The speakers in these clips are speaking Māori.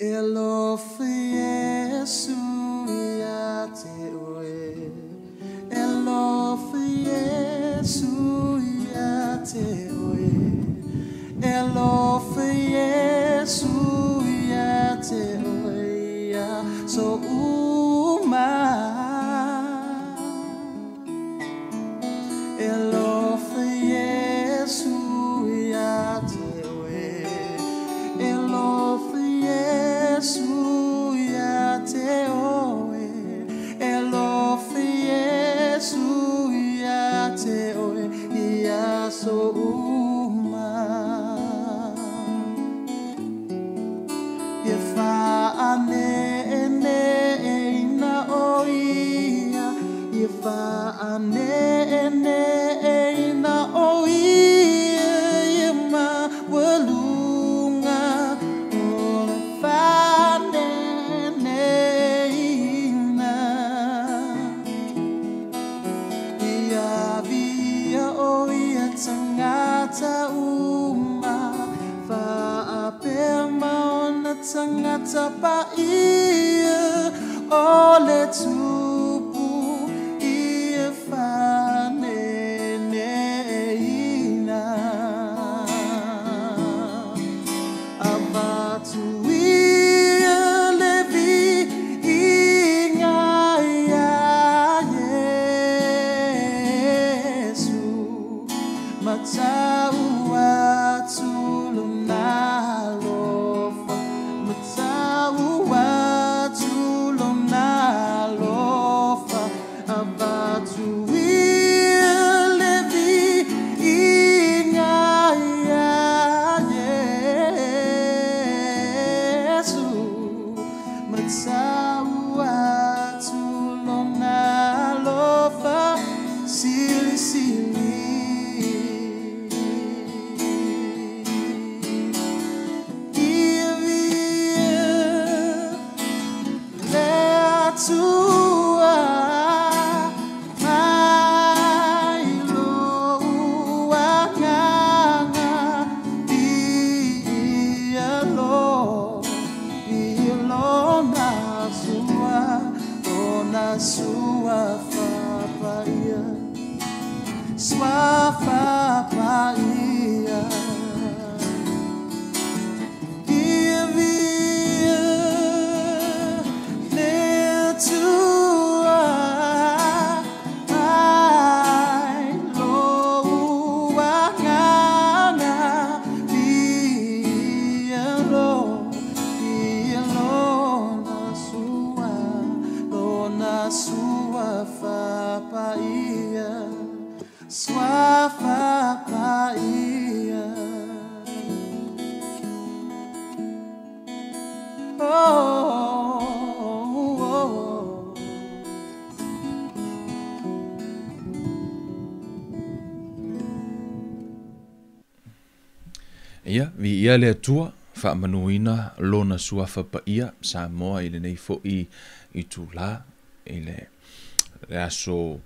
Elofa Yesu ya te oe. Elofa Yesu ya te oe. Elofa Yesu ya te oe ya so uma. Elofa Yesu ya te oe. Elofa Yesu ya te oe. Elofa Yesu ya te oe ya so uma. Yefa ane na oia. Yefa ane na oia. Yema walunga ole fane na. Ia via oia tangata uma. Fa apema ona tangata pa ia ole tupu ia fane na. Abatu ia levi inga ya Yesu. Matau atu lona lofa. Matau atu lona lofa. Abatu ia levi inga ya Yesu. Matau atu lona lofa. Sili sili. Swafa paia. Swafa paia. Oh, oh, oh. Ia, vi ia le atua, wha manuina lona swafa paia, sa moa ile nei fo i tu la, ile le aso.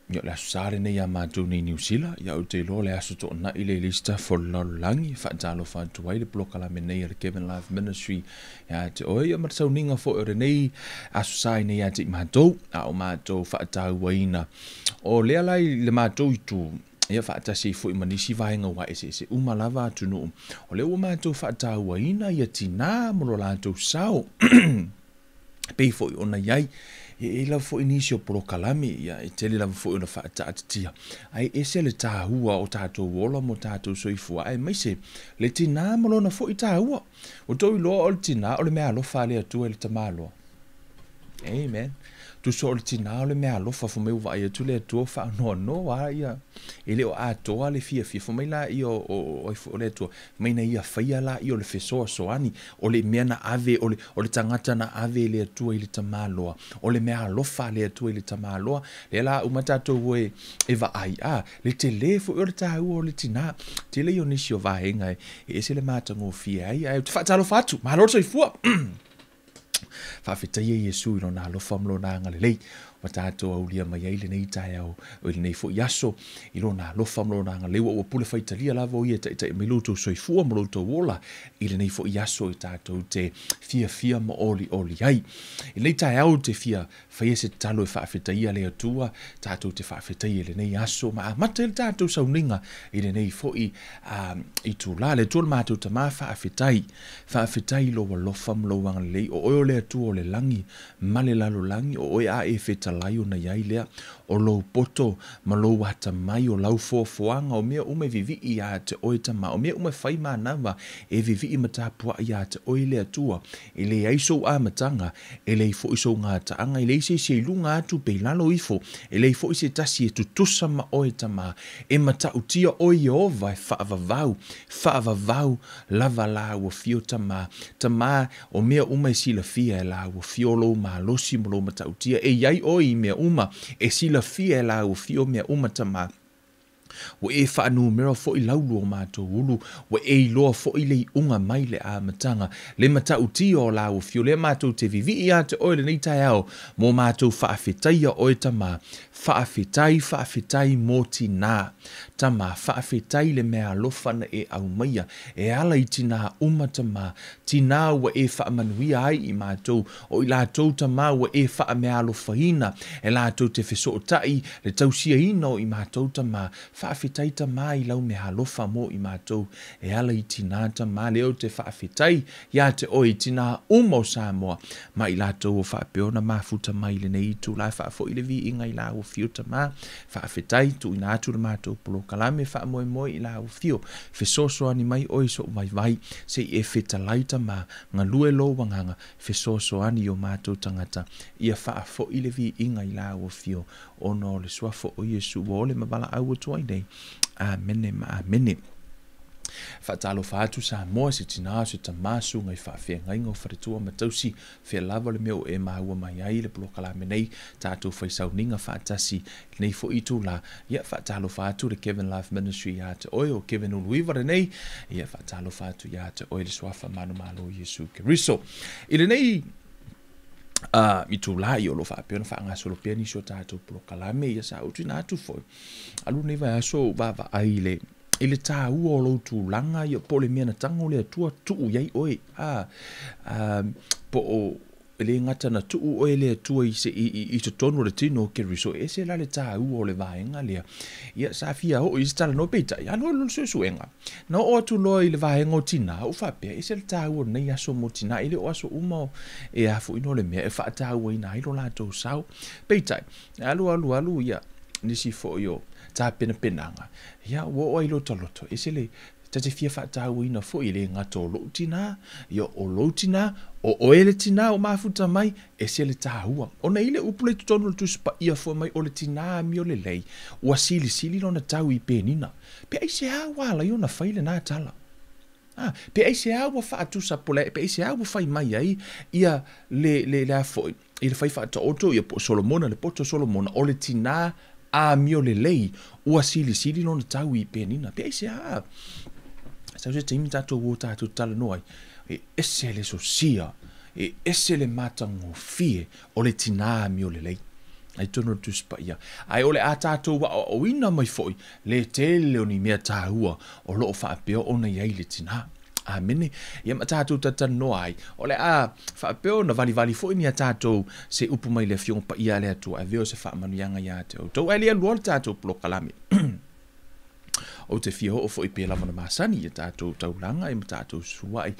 Yo la sare ne ya matu ni New Zealand ya uti lo le aso to na ile lista for langi fa jalo fa tu wai le blokala me nei Kevin Life Ministry ya te o ya marsa ninga fo ore nei aso sai ne ya te matu a o matu fa ta waina o le ala le matu tu ya fa ta si fo manisi va nga wa ese uma lava tu no o le o matu fa ta waina ya tina mo la tu sao pe fo ona yai e la fo inisio prokalami ya e tele la fo ona fa tia ai ese le tahua o tato wola mo tato soifua ai mai se le tina mo na fo i tahua o to i lo o le tina o le mea lo fa le atu le tamalo amen tu so le tina o le mea lo fa fo me va ia tu le tu fa no wa ia ele o ato le fia fo mai la io o le tu mai na ia fa ia la io le feso soani o le mea na ave o le tangata na ave le tu i le tamalo o le mea lo fa le tu i le tamalo le la o matato we e va ai le telefo o le tau o le tina te le ionisio va henga e se le matango fia ai tu fa talo fatu ma lo so i fu Whaafetai e Iesu ilo nā lofa mlo nā ngalelei. Wa tātou au lia mai ai le nei tai au o le nei fo iaso ilo nā lofa mlo nā ngalelei wa pule whaitalia lava o ia tai mai luto soifua mo luto wola i le nei fo iaso i tātou te fia ma oli ai. I nei tai au te fia whaia se talo e whaafetai a lea tua tātou te whaafetai le nei aso ma mata i le tātou sauninga i le nei fo i tu la le tol mātou ta mā whaafetai lo wa lofa mlo ngalelei o oio lea tua o le langi ma le lalo langi o oi a e feta lai o na iai lea o lou poto ma lou wata mai o lau foanga o mea ume vivi i a te oi tama o mea ume whai mānawa e vivi i matapua i a te oi lea tua e le aiso a matanga e le ifo iso ngā taanga e le ise se ilunga atu pe lalo ifo e le ifo ise tasi e tutusa ma oi tama e mata utia o Iova e whaavavau lava la ua fio tama o mea ume sila fia e la ua fio lo ma losi mo lo mata utia e iai oi mea uma e sila fia e la ua fio mea uma tama wa e whaanu mera fo i laulu o mātou ulu, wa e iloa fo i lei unga mai le a matanga, le mata uti o la o fio, le mātou te vivi i a te oile nei tai au, mō mātou whaafetai a oe tama, whaafetai mō tina, tama whaafetai le mea lofana e au maia, e ala i tina uma tama, tina wa e whaamanuia ai i mātou, o i lātou tama wa e whaamea lofaina, e lātou te whesootai, le tausia ino i mātou tama, whaafetai tama i lau mea lofa mo i mātou, e ala i tina tama leo te whaafetai, ia te oi tina umo Samoa, ma i lātou o whaapeona mafuta mai le nei tu lai whaafo i le vi inga i la o fio tama, whaafetai tu i nātu le mātou polo kalame whaamoe i la o fio, whesoso ani mai oi so vai se e whetalai tama, ngā lue lo wanganga, whesoso ani o mātou tangata, ia whaafo i le vi inga i la o fio, ono le suafo o Iesu o le mabala au tuai nei. Amene ma amene. Whaatalo whaatu sa moa se tina se tamasu ngai whaafea ngai ngau wharetua matausi whea lava le meo e maua mai ai le polo kalame nei tātou whaisau ninga whaatasi nei fo itu la ia whaatalo whaatu le Kevin Life Ministry ia te oi o Kevin Uluivare nei ia whaatalo whaatu ia te oi le swafa manu malo Yesu Keriso. Ile nei mi tu la yo lo fa pe na fa nga solo pe ni so tātou polo kalame ia sa utu na tu foi alu nei vai so va ai le ta u o lo tu langa yo pole mena tango le tu yai oi po o ele ngata na tu o ele tu i to tonu le tino Keriso e se la le ta u o le vaenga le ia sa fia o is tala no peta ya no lo suenga no o tu lo i le vaenga o tina o fa pe e se le ta u nei aso mo tina ile o aso umo e a fu ino le me e fa ta u ina ilo la to sau peta alu ia nisi fo yo ta penanga ya wo ilo toloto e se le te fia whaatau ina fo i le ngato lo tina, ia o lo tina, o oele tina o mafuta mai, e se le tāhua. O na ile upule tutonu le tuspa ia fo mai o le tina Amio lelei, ua sili lona tau i Penina. Pe ai se hawa ala i ona whaile nā tala. Pe ai se hawa whaatusa pole, pe ai se hawa whai mai ai, ia le afo, i le whai whaata oto, ia po Solomona, le poto Solomona, o le tina Amio lelei, ua sili lona tau i Penina. Pe ai se hawa. Sa se taimi tātou o tātou tala noai, e ese le sosia, e ese le matango fie, o le tina Amio lelei. Ai tono tuspa ia. Ai ole a tātou wa o ina mai foi, le tele o ni mea tāhua, o loo whaapeo o na iai le tina. Amene, ia ma tātou tata noai, ole a whaapeo na vali foi ni a tātou se upu mai le fiong pa ia le atua, a veo se whaamanu yanga ia te au. Tau ai lea luol tātou plo kalame. O te fia ho fo i pela mana masani ia tātou taulanga i ma tātou suai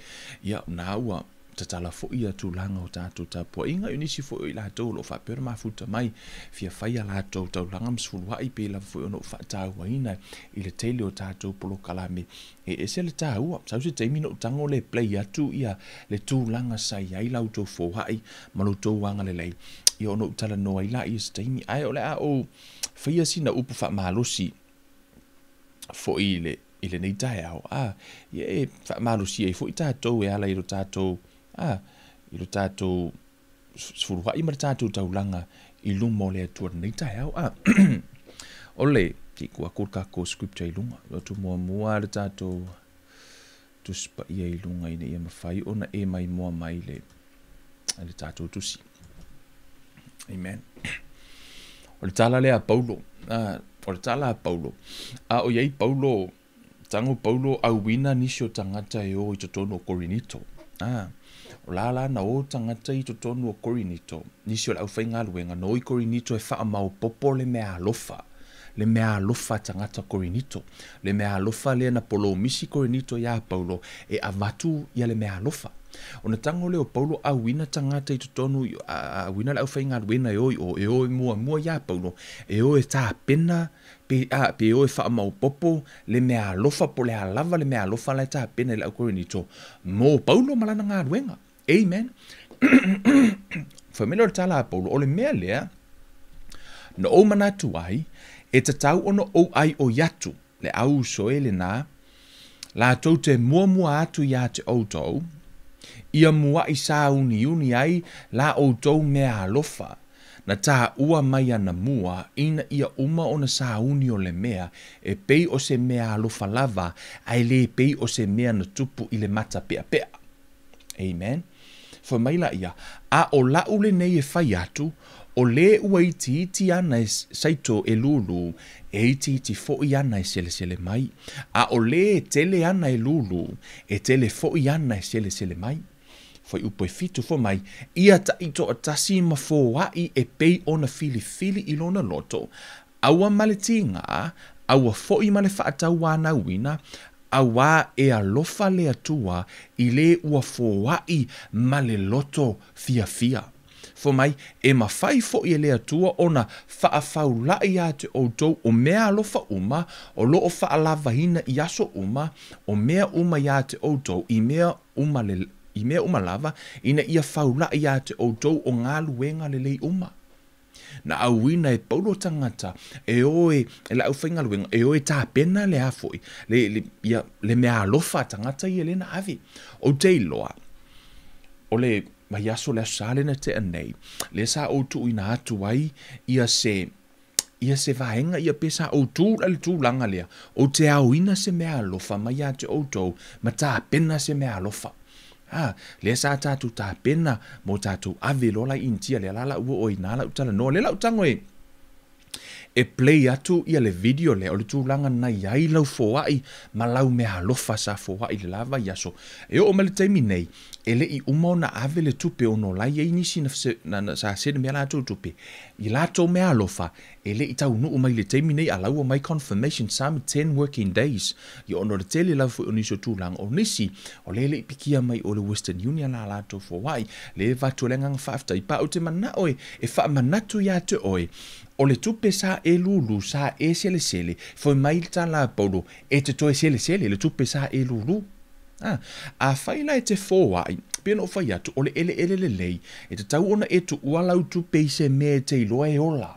ia naua tatala fo ia tūlanga o tātou tāpua inga unisi fo i lātou lo whapera mafuta mai fia whaia lātou taulanga msfulua i pela fo i ono whaataua ina i le teile o tātou polo kalame e se le tāua sau se teimi no tango le play atu ia le tūlanga sai ai lautou fo hai ma lautou wanga lelei i ono tala noa i la i se teimi ai ole a o whaia sina upu wha malosi fo i le nei tae au e malusi e fo i tātou e ala i lo tātou sfuruha i mara tātou taulanga i lumo le atua nei tae au ole ki kua kurka ko scripture i lunga o tu mua le tātou tu spa ia i lunga i ne ia mawhai ona e mai mua mai le le tātou tusi. Amen. O le tala lea Paulo. O le tala a Paulo. O iei Paulo, tango Paulo auina nisi o tangata e o i totonu o Korinito. O la na o tangata i totonu o Korinito. Nisi o le aufenga luenga. No i Korinito e wha mau popo le mea alofa. Le mea alofa tangata Korinito. Le mea alofa le na polo misi Korinito ya Paulo. E avatu ia le mea alofa. O na tango leo Paulo auina tangata i totonu auina le aufenga luenga e oi mua ya Paulo. E oi ta pena pe oi wha mau popo le mea alofa po le halava le mea alofa le ta pena le au Korinito. Mo Paulo malana ngā luenga. Amen. Whamelo le tala a Paulo o le mea lea na o manatu ai e tatau ono o ai o yatu le au soe le nā la tau te mua atu ya te outou ia mua i sa uni ai la outou mea alofa na tā ua mai ana mua ina ia uma o na sa uni o le mea e pei o se mea alofa lava ai le pei o se mea na tupu i le mata pea. Amen. Whamaila ia a o lau le nei e whai atu o le ua iti ana e saito e lulu, e iti fo'i ana e sele mai. A o le tele ana e lulu, e tele fo'i ana e sele mai. Foi upo e fitu fo mai, ia ta ito a tasi ma fo wai e pei ona fili i lona loto. Aua maletinga, aua fo'i male whaatau wana wina, awa e alofa le atua i le ua fo wai male loto fia. Fo mai, e mawhai fo i le atua o na whaafau lai a te outou o mea alofa uma, o loo whaalava hina i aso uma, o mea uma i a te outou, i mea uma lava, ina ia whaula i a te outou o ngā luenga lelei uma. Na auina e Paulo tangata, e oe, e la aufenga luenga, e oe tā pena le hafoi, le mea alofa tangata i elena avi. O te iloa, o le mai aso le asale na te anei, le sa outu ina atu ai, ia se vahenga ia pesa outu le tu langa lea, o te auina se mea alofa, mai a te outou, ma tā pena se mea alofa. Le sa tātou tā pena, mo tātou ave lola intia, le lala ua o inala utala no, le lau tango e play atu ia le video le, o le tūlanga nai ai lau fōai, ma lau mea alofa sa fōai le lava iaso. E o mele taimi nei, e le i umau na ave le tupe o no lai e nisi na sa sene mea lātou tupe. I lātou mea alofa, e le i tau nuu mai le taimi nei, a lau o mai confirmation sama 10 working days. I ono le tele lau fo o niso tūlanga o nisi, o le i pikia mai o le Western Union la lātou fōai, le vatu lengang whaafta i pa o te mana oe, e wha manatu ia te oe, o le tupe sa e lulu, sa e sele, foi mai ta la Paulo, e te toe sele, le tupe sa e lulu. A whaila e te fōwai, pēna o whai atu, o le ele lelei, e te tau ona e tu ualau tupe i se me te iloa e ola.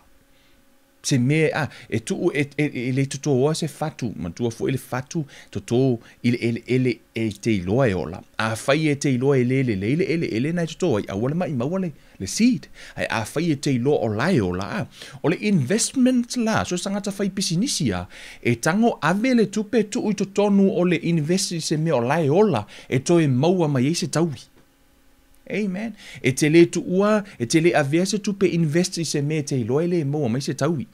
Se me, e tu le tuto oa se fatu, mantua fo ele fatu, tuto ele e te iloa e ola. A whai e te iloa e ele na tuto oa, a wale mai mawale, le seed. A whai e te iloa o lai ola, o le investment la, so sangata whai pisinisia, e tango ave le tupe tu ui tonu o le investi se me o lai ola, e toe maua mai e se taui. Amen. E te le tu ua, e te le avea se tupe investi se me te iloa ele maua mai se taui.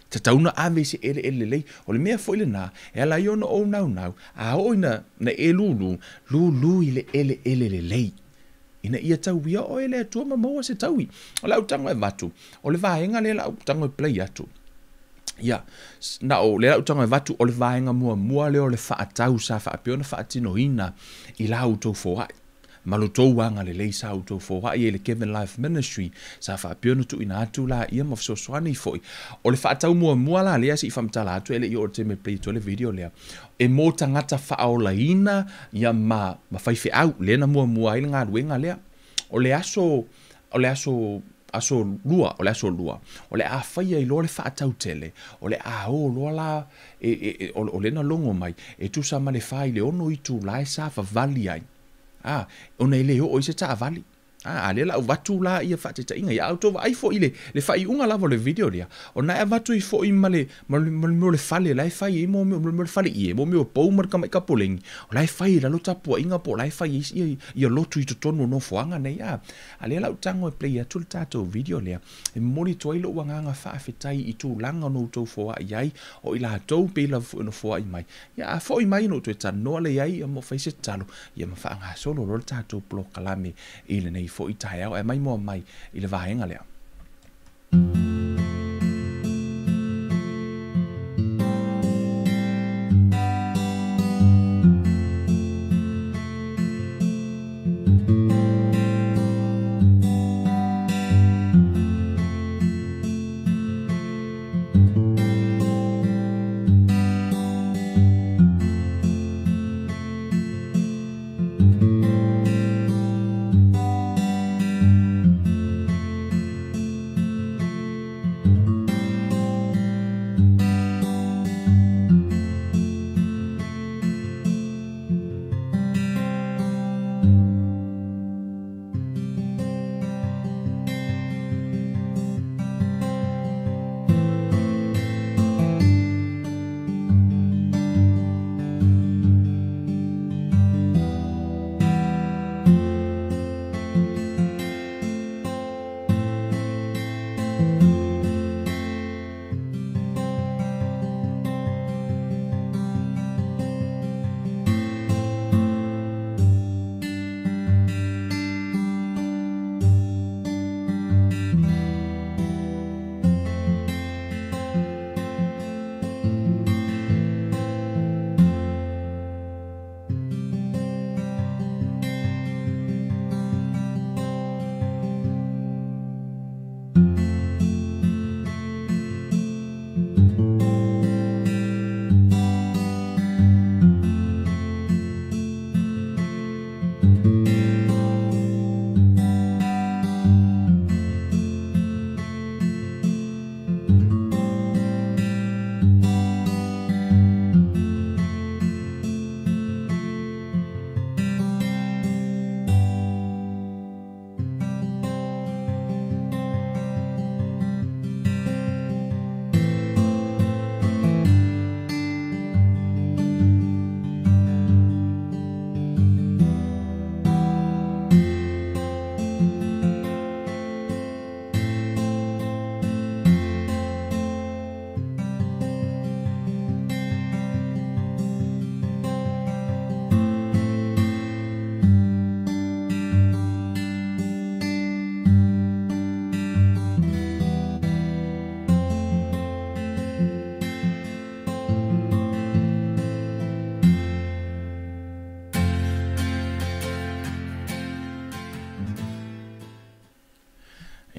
Te tauna ave se ele lei, o le mea fo ile nā, e ala iona o nau, a o ina na e lulu i le ele lei. Ina ia tau ia o ele atua ma maua se taui. O lau tango e vatu, o le vahenga le lau tango e play atu. Ia, na o le lau tango e vatu, o le vahenga mua le o le whaatau sa whaapiona whaatino hina i lau tau fōhai. Malutou wanga le lei sa auto fo wa le Kevin Life Ministry sa fa pionu tu ina atu la ia mo so swani foi o le fa tau mua la le si fa mtala atu ele yo te me play to le video le e mo tangata fa ola ina ia ma fai fe au le na mua ina nga wenga le o le aso lua o le a fai ai lo le fa tau tele o le a o lo la o le na longo mai e tu sa ma le fai le ono i tu la sa fa vali ai ona ele o se ta vali le la watu la ia fa te inga ia auto ai fo ile le fa unga lava le video dia ona e watu I fo I male mo le fale la fa I mo le fale I mo po mar ka mai ka poleng la fa I la lo tapu inga po la fa I ia lotu I to tonu no foanga nei a le la utango e play atu tato video le e moni toilo wanga fa fetai I tu langa no to fo ai o ila to pe la no fo ai mai ia fo I mai no to tano le ai mo fa se talo ia ma fa nga solo lo tato plo kalame ile nei fo I tai au e mai mo mai I le vahenga lea.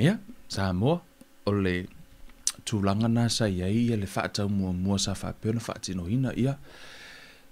Ia, sa moa, o le tūlanga nā sa iai, le whaatau mua sa whapeo na whaatino hina, ia,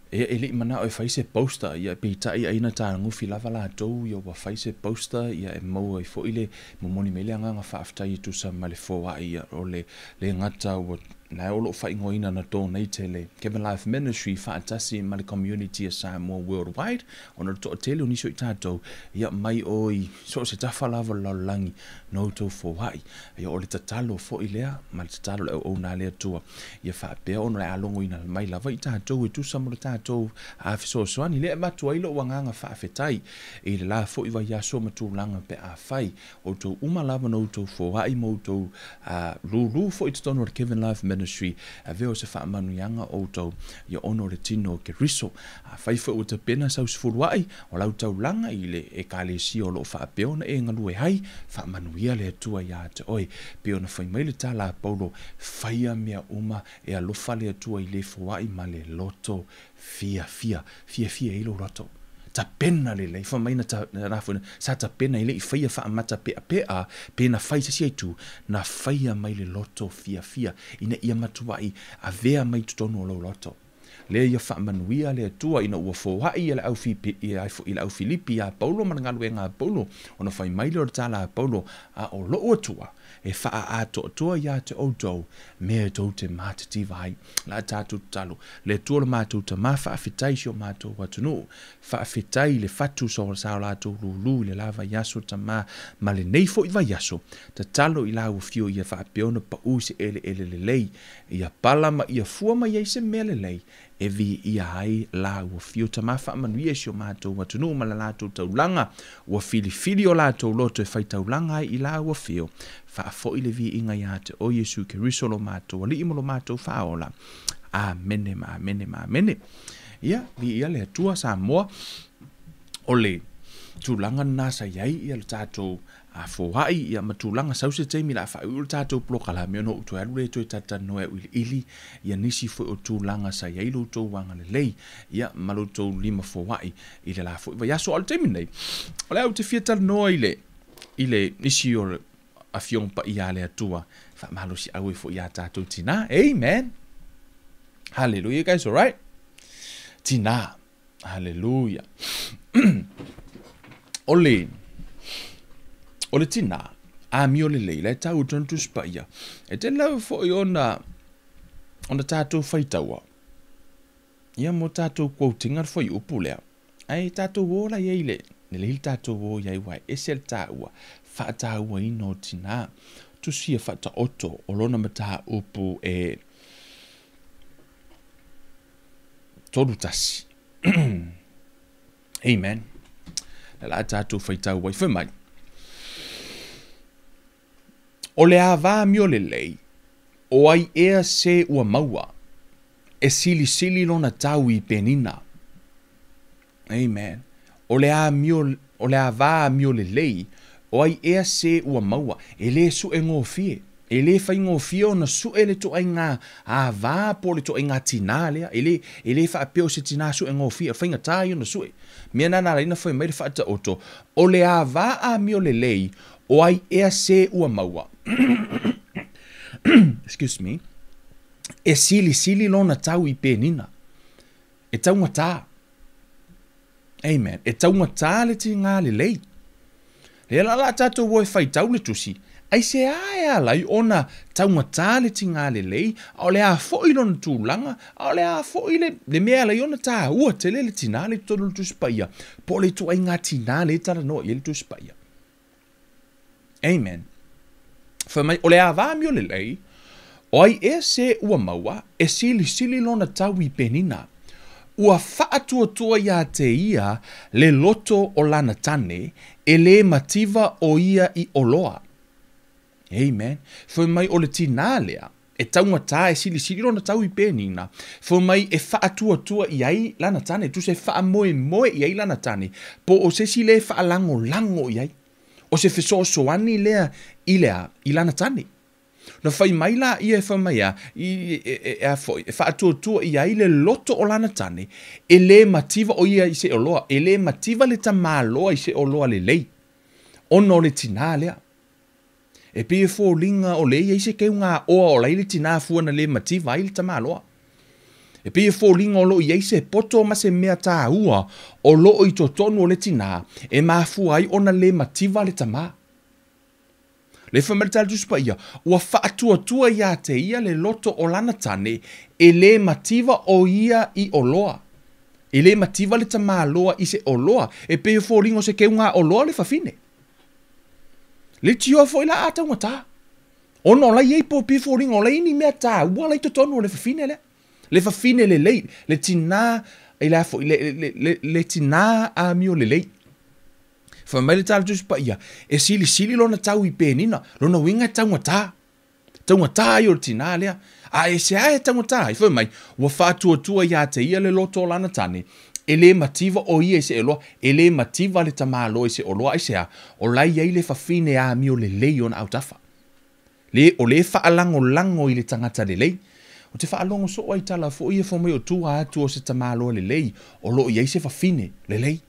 e li mana o e whaise poster, ia, pe tai aina tā ngufi lava la tau, ia wa whaise poster, ia e mau e fo ile, momoni mele anga whaaftai tu sa male fōa, ia, o le ngata o na olo whai ngoina na tō nei tele. Kevin Life Ministry whaatasi ma le community a Samoa worldwide, ona to tele uniso I tātou, ia mai oi, so se tawhalawa laulangi, no tō fōwai. Ia o le tatalo fo I lea, ma le tatalo le o nā lea tua. Ia whaapea ona le alongo ina mai lava I tātou, e tu samura tātou a fiso soani, lea matua ilo wanganga whaafetai, e le la fo I vai aso matu langa pe a whai, o tō umalava no tō fōwai, mo tō lulu fo I tono le Kevin Life Ministry, a veo se wha manuianga o tau ia ono le tino ke riso a whaifa o te pena sau sifuruai o lau tau langa I le e ka le si o lo wha peona e ngalue hai wha manuia le atua ia te oi peona whai mai le tala paulo whaia mea uma e alofa le atua I le fuai ma le loto fia ilo roto ta pena le fa mai na ta rafuna sa ta pena ile I faia fa mata pe pena fai se tu na faia mai le loto fia ina ia matuai a vea mai tonu lo loto le ia whaamanuia le atua ina ua fōhai le au Filipi a Paulo manangalu e ngā Paulo ona whai maile o le tala a Paulo a o loo atua e wha a atua ia te outou mea tau te mātiti vai la tātou talo le tua le mātou ta mā whaafetai si o mātou watunu whaafetai le fatu so sa o lātou lulu le lava yaso ta mā ma le neifo i vai yaso ta talo i lau fio ia whaapeona pa use lelei ia palama ia fuama ia se mea lelei e vi ia ai lau fio ta mā whaamanuia si o mātou watunu ma la lātou taulanga ua fili o lātou loto e whai taulanga i lau fio fo ile vi inga ia te o Yesu Keriso lo mātou ali imo lo mātou whaola amene ia vi ia le atua sa moa o le tūlanga nasa iai ia le tātou a fōhai ia matūlanga sause teimi la whai ulu tātou plokala mea no utu alu le toi tatano e ili ia nisi fo o tūlanga sa iai lo tō wanga le lei ia malo tō lima fōhai i le la fo iwa yaso al teimi nei o le au te fiatal noa i le nisi o a fiong pa ia le atua fa malo si au e fo ia tātou tina amen hallelujah guys alright tina hallelujah ole tina Amio lelei le tau tontu spaia e te lau fo i ona tātou whaitaua ia mo tātou quoting ar fo i upulea ai tātou wola iei le lehil tātou wo iei wai esel tāua whaataua ino tina tu sia whaata oto o lona mata upu e tolu tasi amen la tātou whaitau wai whamai o le ava Amio lelei o ai ea se ua maua e sili lona tau i Penina amen o le ava Amio lelei o ai ea se ua maua e le su e ngofie e le fai ngofie ona su e le to ai ngā ava po le to ai ngā tina lea e le fa apeo se tina su e ngofie fai ngā tai ona su e mea nana reina fai mai le fa ata oto o le ava Amio lelei o ai ea se ua maua excuse me e sili lona tau i Penina e tau ngata amen e tau ngata le ti ngā lelei le la tātou wo e fai tau le tusi ai se ae lai ona tau ngata le ti ngā lelei o le a fo i lona tūlanga o le a fo i le mea lai ona tā ua te le tina le tonu le tuspaia po le tu ai ngā tina le tara no i le tuspaia amen fa mai o le ava Amio lelei o ai e se ua maua e sili lona tau i Penina ua whaatua ia te ia le loto o lana tane e le mativa o ia i oloa amen fa mai o le tina lea e taunga tā e sili lona tau i Penina fa mai e whaatua iai lana tane tu se whaamoe iai lana tane po o se si le whaalango iai o se fesoasoani lea i lana tane na fai mai la ia e wha mai a whaatua ia i le loto o lana tane e le mativa o ia i se oloa e le mativa le tamaloa i se oloa le lei ono le tina lea e pia fōlinga o le ia i se keu ngā oa o lai le tina fuana le mativa i le tamaloa e pia fōlinga o lo i se poto ma se mea tā ua o lo i totonu o le tina e mafu ai ona le mativa le tama le whamarita le tuspa ia ua whaatua ia te ia le loto o lana tane e le mativa o ia i oloa e le mativa le tama loa i se oloa e pia fōlinga o se keu ngā oloa le whafine le tio fo ila ata ngata ono la ye po pi fōlinga o la ini mea tā ua lai totonu o le whafine le whawhine le tina i la fo le tina Amio lelei fa mai le tala tusi pa ia e sili lona tau i Penina lona winga taungata i o le tina lea a e se ae taungata i fa mai ua whaatua ia te ia le loto o lana tane e le mativa o ia i se eloa e le mativa le tamalo i se oloa i se a o lai ai le whawhine Amio lelei ona autafa o le whaalango i le tangata lelei o te whaalongo so ai tala fo ia fo mai o tua atu o se tamalo lelei o lo ia i se whawhine lelei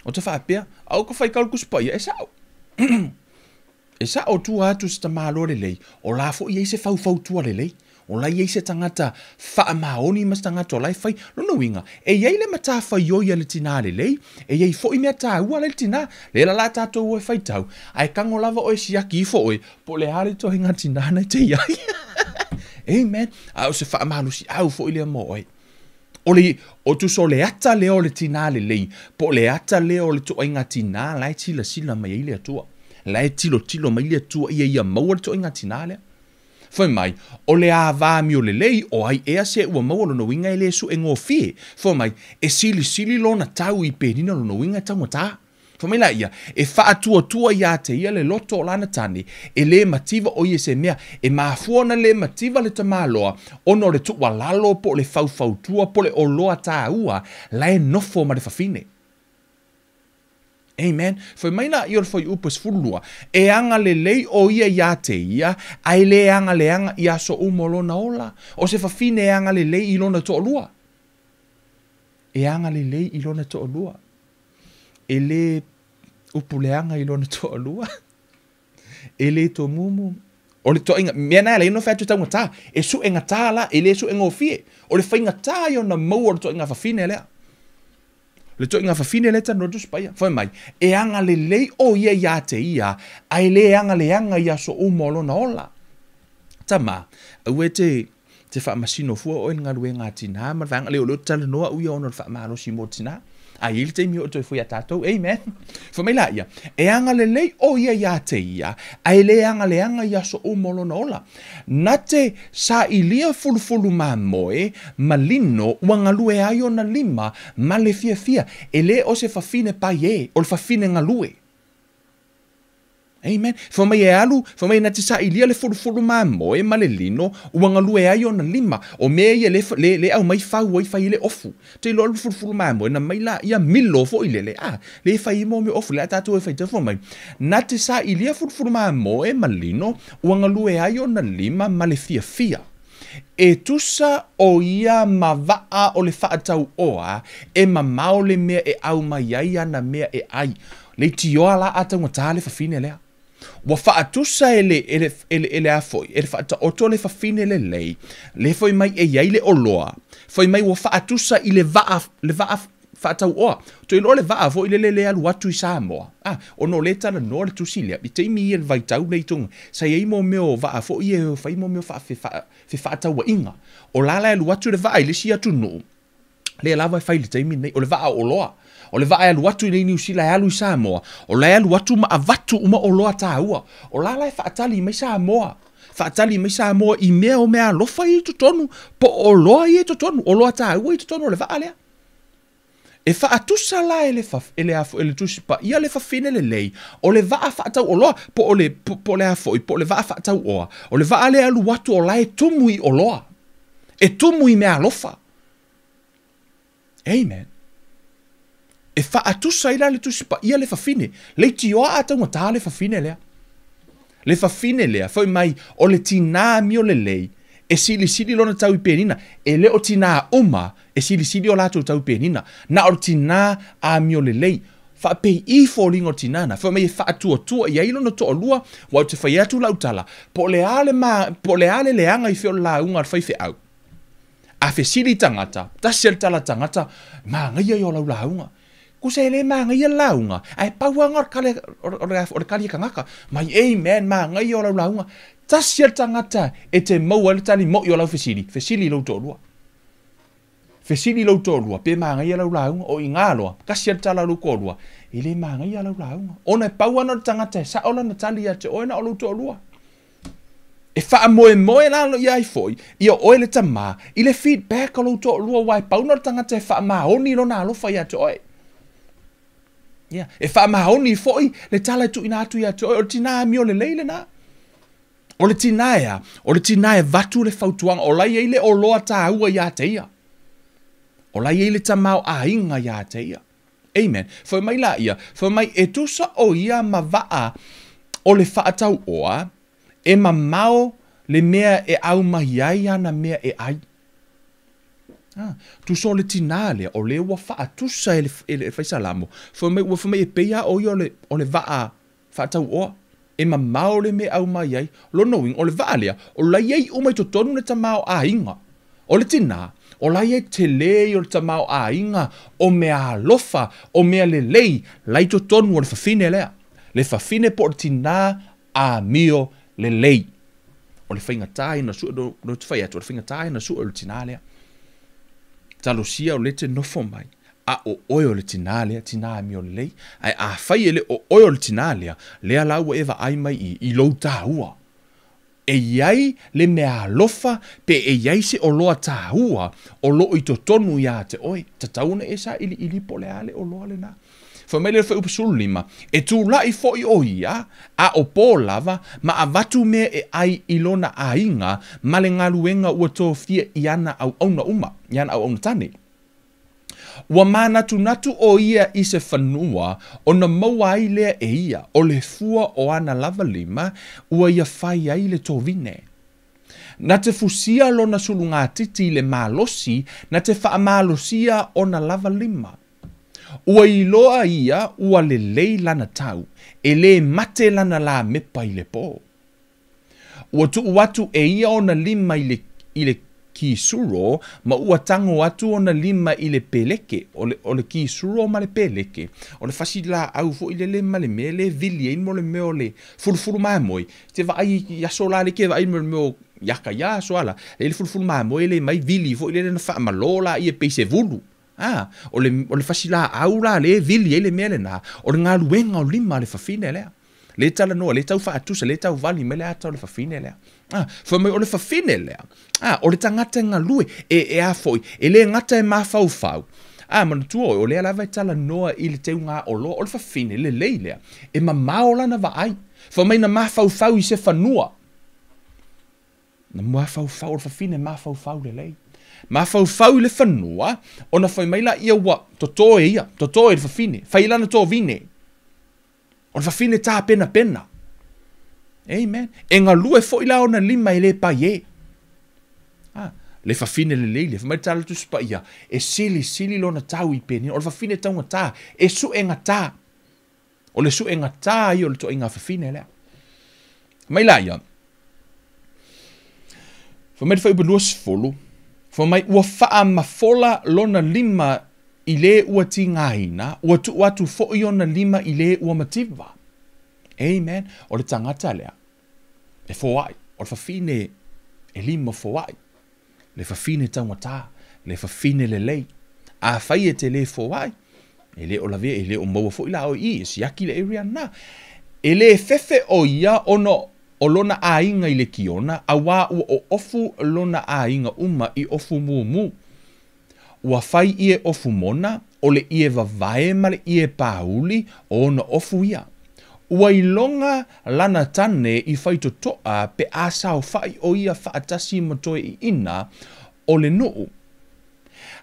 o te whaapea au ka whai kalkus pa ia e sao e sao tua atu se tamalo lelei o la fo ia i se whau tua lelei O lai ei se tangata wha maoni mas tangata o lai whai. Lona winga, e iei le mata whai oia le tina lelei, e iei fo i mea tā ua le tina, le la la tātou e whai tau, ai kango lava o e siaki i fo oi, po le hale to hinga tina nei te iai. Amen. A o se wha malusi au fo i le mo oi. O tu so le ata leo le tina lelei, po le ata leo le to inga tina, lai tila sila mai ile atua. Lai tilo mai ile atua ia maua le to inga tina lea. Foi mai, o le a Amio lelei, o ai ea se ua maua lono winga e le su e ngō fie. Foi mai, e sili lona tau i Penina lono winga tau ngata. Foi mai la ia, e wha atua ia te ia le loto o lana tani, e le mativa o ia se mea, e maafuana le mativa le tamaloa, ono le tua lalo po le fau tua, po le oloa tā ua, la e nofo ma le fafine. Amen. Foi mai na ior foi upes fulua. E anga lelei o ia te ia, ai le anga ia so umolona ola. O se fafine e anga lelei i lona to lua. E anga lelei i lona to lua. E le upuleanga i lona to lua. E le to mumu. O le to inga, mena le no fatu tau ngata. E su e ngata la, e le su e ngofie. O le fai ngata i ona mau o le to inga fafine lea. Le to inga fafine le tano dus paia. Foi mai. E anga lelei o ia te ia. Ai le anga ia so umolona ola. Tama. Ue te wha masino fua o ngā rue ngā tina. Ma vanga leo lo tala noa uia ono wha malo si mo tina. A ili te mi o toi fui a tātou. Amen. Foi mai la ia. E anga lelei o ia te ia. Ai le anga ia so umolona ola. Na te sIli fulu ma moe. Ma lino wangalue ai o na lima. Ma le fia. E le o se fafine pa ye. O le fafine ngalue. Amen. Foi mai e alu. Foi mai na te sIli le fulu ma moe. Ma le lino wangalue ai o na lima. O mea ia le au mai fau ai fai le ofu. Te lo fulu ma moe. Na mai la ia milo fo i le. Le fai mo me ofu. Le tatu e fai te fo mai. Na te sIli fulu ma moe. Ma lino wangalue ai o na lima. Ma le fia. E tusa o ia ma vaa o le whaatau oa. E ma mao le mea e au mai ai ana mea e ai. Le tioa la atau ngata le fafine lea. Wa whaatusa ele afoi, ele whaata oto le fafine le lei, le foi mai e iai le oloa, foi mai wa whaatusa i le vaa whaatau oa, to ilo le vaa vo i le alu atu i Samoa, ono le tana no le tusilia, i teimi i le vaitau le itunga, sa iei mo meo vaa vo i e whai mo meo whaatau wa inga, o lala alu atu le vaa i le si atu no, le lava e whai le teimi nei, o le vaa oloa, o le vae alu atu i nei Sila e alu i Samoa. O le alu atu ma avatu uma o loa tāua. O la lai whaatali mai Samoa. Whaatali mai Samoa i mea o mea lofa i tutonu. Po o loa i tutonu. O loa tāua i tutonu o le vae lea. E whaatusa la ele tusipa. Ia le whawhine le lei. O le vae whaatau o loa. Po le afoi. Po le vae whaatau oa. O le vae le alu atu o la e tumu i o loa. E tumu i mea lofa. Amen. E whaatusa ila le tusipa ia le whawhine. Le tioa atau ngata le whawhine lea. Le whawhine lea. Whai mai o le tina Amio lelei. E sili lona tau i Penina. E le o tina uma. E sili o lato tau i Penina. Na o tina Amio lelei. Whapei i fōlingo tinana. Whai mai e whaatua ia ilo no to olua. Wau te whai atu lautala. Po le ale leanga i whio la unga ar whaife au. A fe sili tangata. Tasel tala tangata. Ma ngai o lau launga. Kusa ele ma ngai launga. Ai pauanga o kali kangaka. Mai amen ma ngai o launga. Tasia tangata e te mau ale tali mo i lau fesili. Fesili lau tōlua. Fesili lau tōlua. Pe ma ngai lau launga o ingaloa. Kasia tala lau kōlua. Ele ma ngai lau launga. Ona pauanga o tangata sa ola na tali a te oena o lau tōlua. E wha moe lalo i ai foi. Ia oele ta ma. I le feedback o lau tōlua wai pauna o tangata e wha maoni lo na alofa i a te oe. Yeah. E wha mahoni foi le tala tu ina atu ia te o tina Amio lelei le na. O le tina ea. O le tina e vatu le fautuanga. O lai eile o loa ta ua ia te ia. O lai eile ta mau a inga ia te ia. Amen. Foi mai la ia. Foi mai e tusa o ia ma vaa o le whaatau oa. E ma mau le mea e au mahi ai ana mea e ai. Tu so le tinale o le wa fa tusa ele fa salamo. Foi me e peia o le va fa tau o. e mamao le me au mai ai, lona uinga, o le vaalea, o lai ei umai totonu le tamao a inga. O le tina, o lai ei te lei o le tamao a inga, o mea lofa, o mea lelei, lai totonu o le fafine lea. Le fafine po le tina Amio lelei. O le whaingatai na sua, no te whai atu, o le whaingatai na sua o le tina lea. Talosia o le te nofo mai. A o oio le tina lea, tina Amio lelei. Ai a whai ele o oio le tina lea, lea lau eva ai mai i lou tāua. E iai le mea lofa, pe e iai se o loa tāua, o lo i to tonu ia te oi. Tatauna e sa ili po le ale o loa le na. Fa mai le fa upasulu lima, e tu lai fo i o ia, a o pō lava, ma a vatu mea e ai ilona a inga, ma le ngaluenga ua tō fia i ana au auna uma, i ana au auna tane. Ua manatu natu o ia i se whanua, o na maua ai lea e ia, o le fua o ana lava lima, ua ia whai ai le tō vine. Na te fusia lo na sulunga titi le malosi, na te wha malosia o na lava lima. Ua i loa ia, ua le lei lana tau, e le mate lana la mepa i le pō. Ua tu watu e ia o na lima i le ki suro, ma ua tango atu o na lima i le peleke, o le ki suro ma le peleke, o le fasi la au fo i le ma le me, le vili e mo le meo le fulufulu mai moi, te va ai yaso la le ke va ai mo le meo yaka ya so ala, le fulufulu mai moi le mai vili fo i le na fa malola i e peise vulu. O le fasi la au la le vili e le mea le na, o le ngā luenga o lima le fafine lea. Le tala noa, le tau whaatusa, le tau vali, me le ata o le fafine lea. Whamai o le fafine lea. O le tangata ngā lue, e a foi, e le ngata e mawhau fau. Mana tua o le alawa e tala noa i le teu ngā o lo, o le fafine, le lei lea. E ma maolana wa ai. Whamai na mawhau fau i se whanua. Na mawhau fau o le fafine, mawhau fau le lei. Mawhau fau i le whanua, o na whai maila ia wa, toto e ia, toto e le fafine, whailana tō vine. O le fafine tā pena pena. Amen. E ngā lue fo i la o na lima e le pai e. Le fafine le leile, whamai tāla tu spa ia, e sili lo na tau i Penina, o le fafine tau ngā e su e ngā tā. O le su e ngā tā i o le to i ngā fafine lea. Mai la ia. Whamai te whai upanua sifolu, whamai ua wha mafola lo na lima i le ua ti ngāina, ua tu atu fo i o na lima i le ua mativa. Amen. O le tangata lea. E fōai. O le fafine e lima fōai. Le fafine tangata. Le fafine le lei. A whai e te le fōai. E le o la vea, e le o maua fo i la o i. E siaki le area na. E le fefe o ia ono o lona a inga i le kiona. A wā ua o ofu lona a inga uma i ofu mu. Ua whai ie ofu mona. O le ie vavae ma le ie pauli. O na ofu ia. Ua ilonga lana tane i whai totoa pe asao whai o ia whaatasi matoe i ina o le nuu.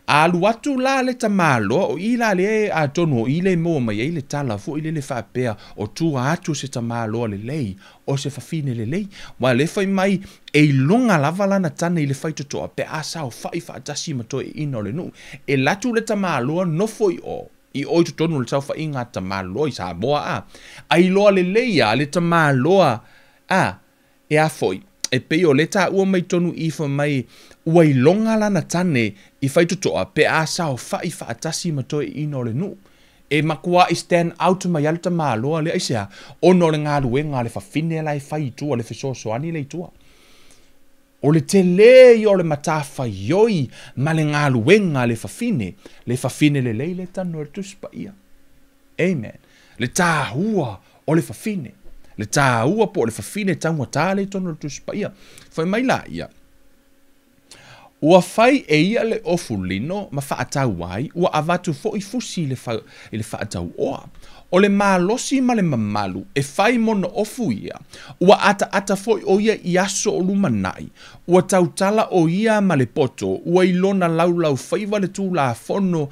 Alu atu la le tamaloa o i la le a tonu o i le moa mai e le tala fo i le whaapea o tua atu se tamaloa le lei o se whafine le lei. Wa le whai mai e ilonga lava lana tane i le whai totoa pe asao whai whaatasi matoe i ina o le nuu. E latu le tamaloa no foi o. I oi tu tonu le tau wha inga tamaloa i sa moa a. A iloa le leia le tamaloa a. E a foi. E peo le ta ua mai tonu i wha mai ua ilonga lana tane i whai tutoa pe a sao whai whaatasi matoe i no le nu. E makua i stand out mai ale tamaloa le aisea. O no le ngā ruenga le whawhine lai whai tua le whesosoani le tua. O le te lei o le matafa ioi, ma le ngā luenga le whawhine le lei le tanu le tuspa ia. Amen. Le tāhua o le whawhine. Le tāhua po le whawhine tangua tā le tonu le tuspa ia. Whai mai la ia. Ua whai e ia le ofu lino, ma whaatau ai, ua avatu fo i fusi le whaatau oa. O le malosi ma le mamalu, e whai mona ofu ia, ua ata foi o ia i aso o lumanai, ua tautala o ia ma le poto, ua ilona laulau whaiva le tū la fono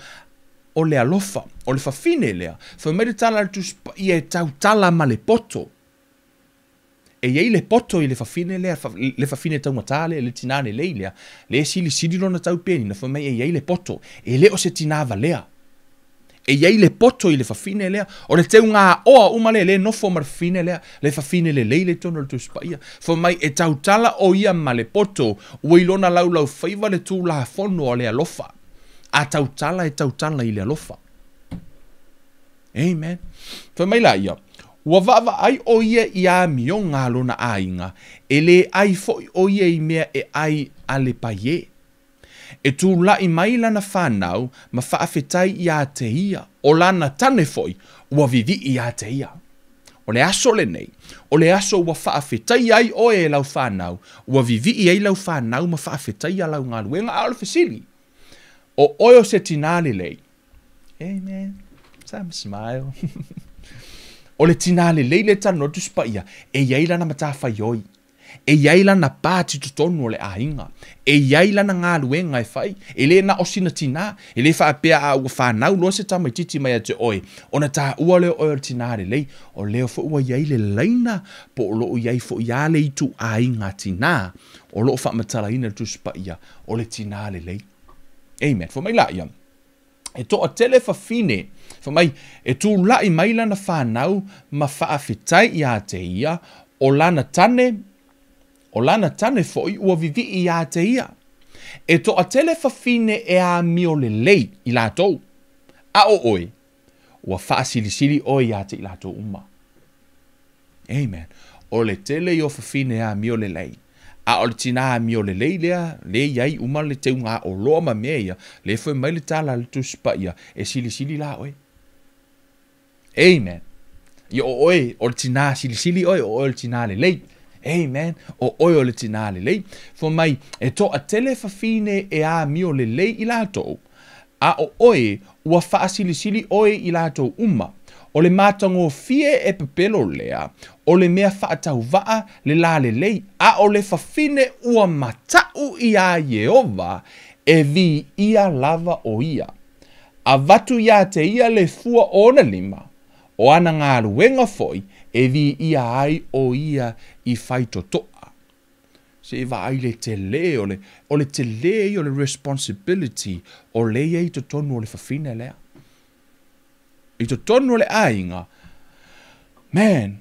o le alofa, o le whawhine lea, whamere tala le tuspa ia e tautala ma le poto. E iei le poto i le whawhine lea, le whawhine taumatale, le tinane lei lea, le sili lona tau Penina, whamei e iei le poto, e leo se tinava lea. E iai le poto I le fafine lea. O le teu ngā oa uma le nofo ma le fafine lea. Le fafine lelei le tono le tuspia. Fa mai e tautala o ia ma le poto. Ua ilona lau faiva le tū la fono o le alofa. A tautala e tautala I le alofa. Amen. Fa mai la ia. Ua vava ai o ia I Amio ngā lona ainga. E le ai foi o ia I mea e ai ale paie. E tū lai mai lana whanau ma whaafetai I a te ia. O lana tane foi ua vivi I a te ia. O le aso le nei. O le aso ua whaafetai ai o e lau whanau. Ua vivi I ai lau whanau ma whaafetai a lau ngā luenga a ole sIli. O oio se tinale lei. Amen. Some smile. O le tinale lei le tanotu spaia. E iai lana matawhai oi. E iai lana pāti tutonu o le ainga. E iai lana ngā luenga e whai. E le na osina tina. E le whaapea a ua whanau loa se tamaititi mai a te oi. O na tā ua leo o le tinale lei. O leo fo ua iai le leina. Po o loo iai fo ia le itu ainga tina. O loo whaamatala ina tu spaia. O le tinale lei. Amen. Fo mai la ia. E toa tele fafine. Fo mai, e tū lai mai lana whanau ma whaafetai I a te ia. O lana tane foi ua vivi I a te ia. E toa tele fafine e Amio lelei I lātou. A o oe. Ua whaasili oi a te I lātou uma. Amen. O le tele I o fafine e Amio lelei. A o le tina Amio lelei lea, le iai uma le teu ngā o loa ma mea ia, le foi mai le tala le tuspa ia, e sili la oe. Amen. I o oe, o le tina sili oe, o le tina lelei. Amen. O oe o le tina lelei. Fo mai, e to a tele fafine e Amio lelei I lātou. A o oe, ua wha sili oe I lātou uma. O le mātango fie e pepelo lea, o le mea whaatau waa le la lelei, a o le fafine ua matau I a Yehova, e vi ia lava o ia. A vatu ia te ia le fua ona lima, o ana ngā ruenga foi, e vi ia ai o ia I whaitotoa. Se va ai le te le, o le te le o le responsibility, o le ei to tonu o le fafine lea. I to tonu le ainga, man,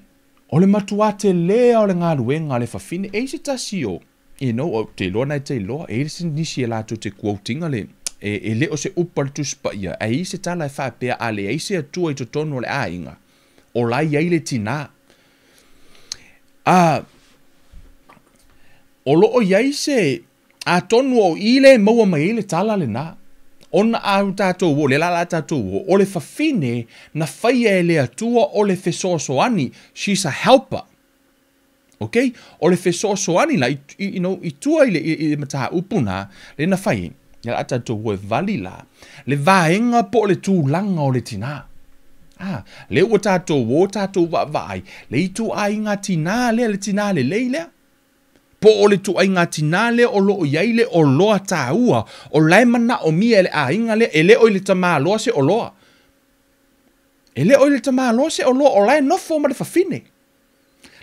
o le matua te lea o le ngā ruenga le fafine, e se tasi o, o te loa nei te loa, e se nisi e lato te quotinga le, e le o se upa le tuspa ia, e se tala e whapea ale, e se atua I to tonu le ainga, o lai ei le tina. O loo iai se, a tonu o ile maua mai le tala le na. Ona au tātou o, le lala tātou o le fafine na whaia e le atua o le fesoasoani. She's a helper. Okay? O le fesoasoani la, I tua I mataha upuna, le na whai, le la tātou o e vali la, le vaenga po le tūlanga o le tina. Le ua tātou vai, le I tu ai ngā tina le tina le leilea. Po o le tu ai ngā tinale o loo iai le o loa tāua, o lai mana o mia le a inga le, e le oi le tamā loa se o loa. E le oi le tamā loa se o loa, o lai nofo ma le fafine.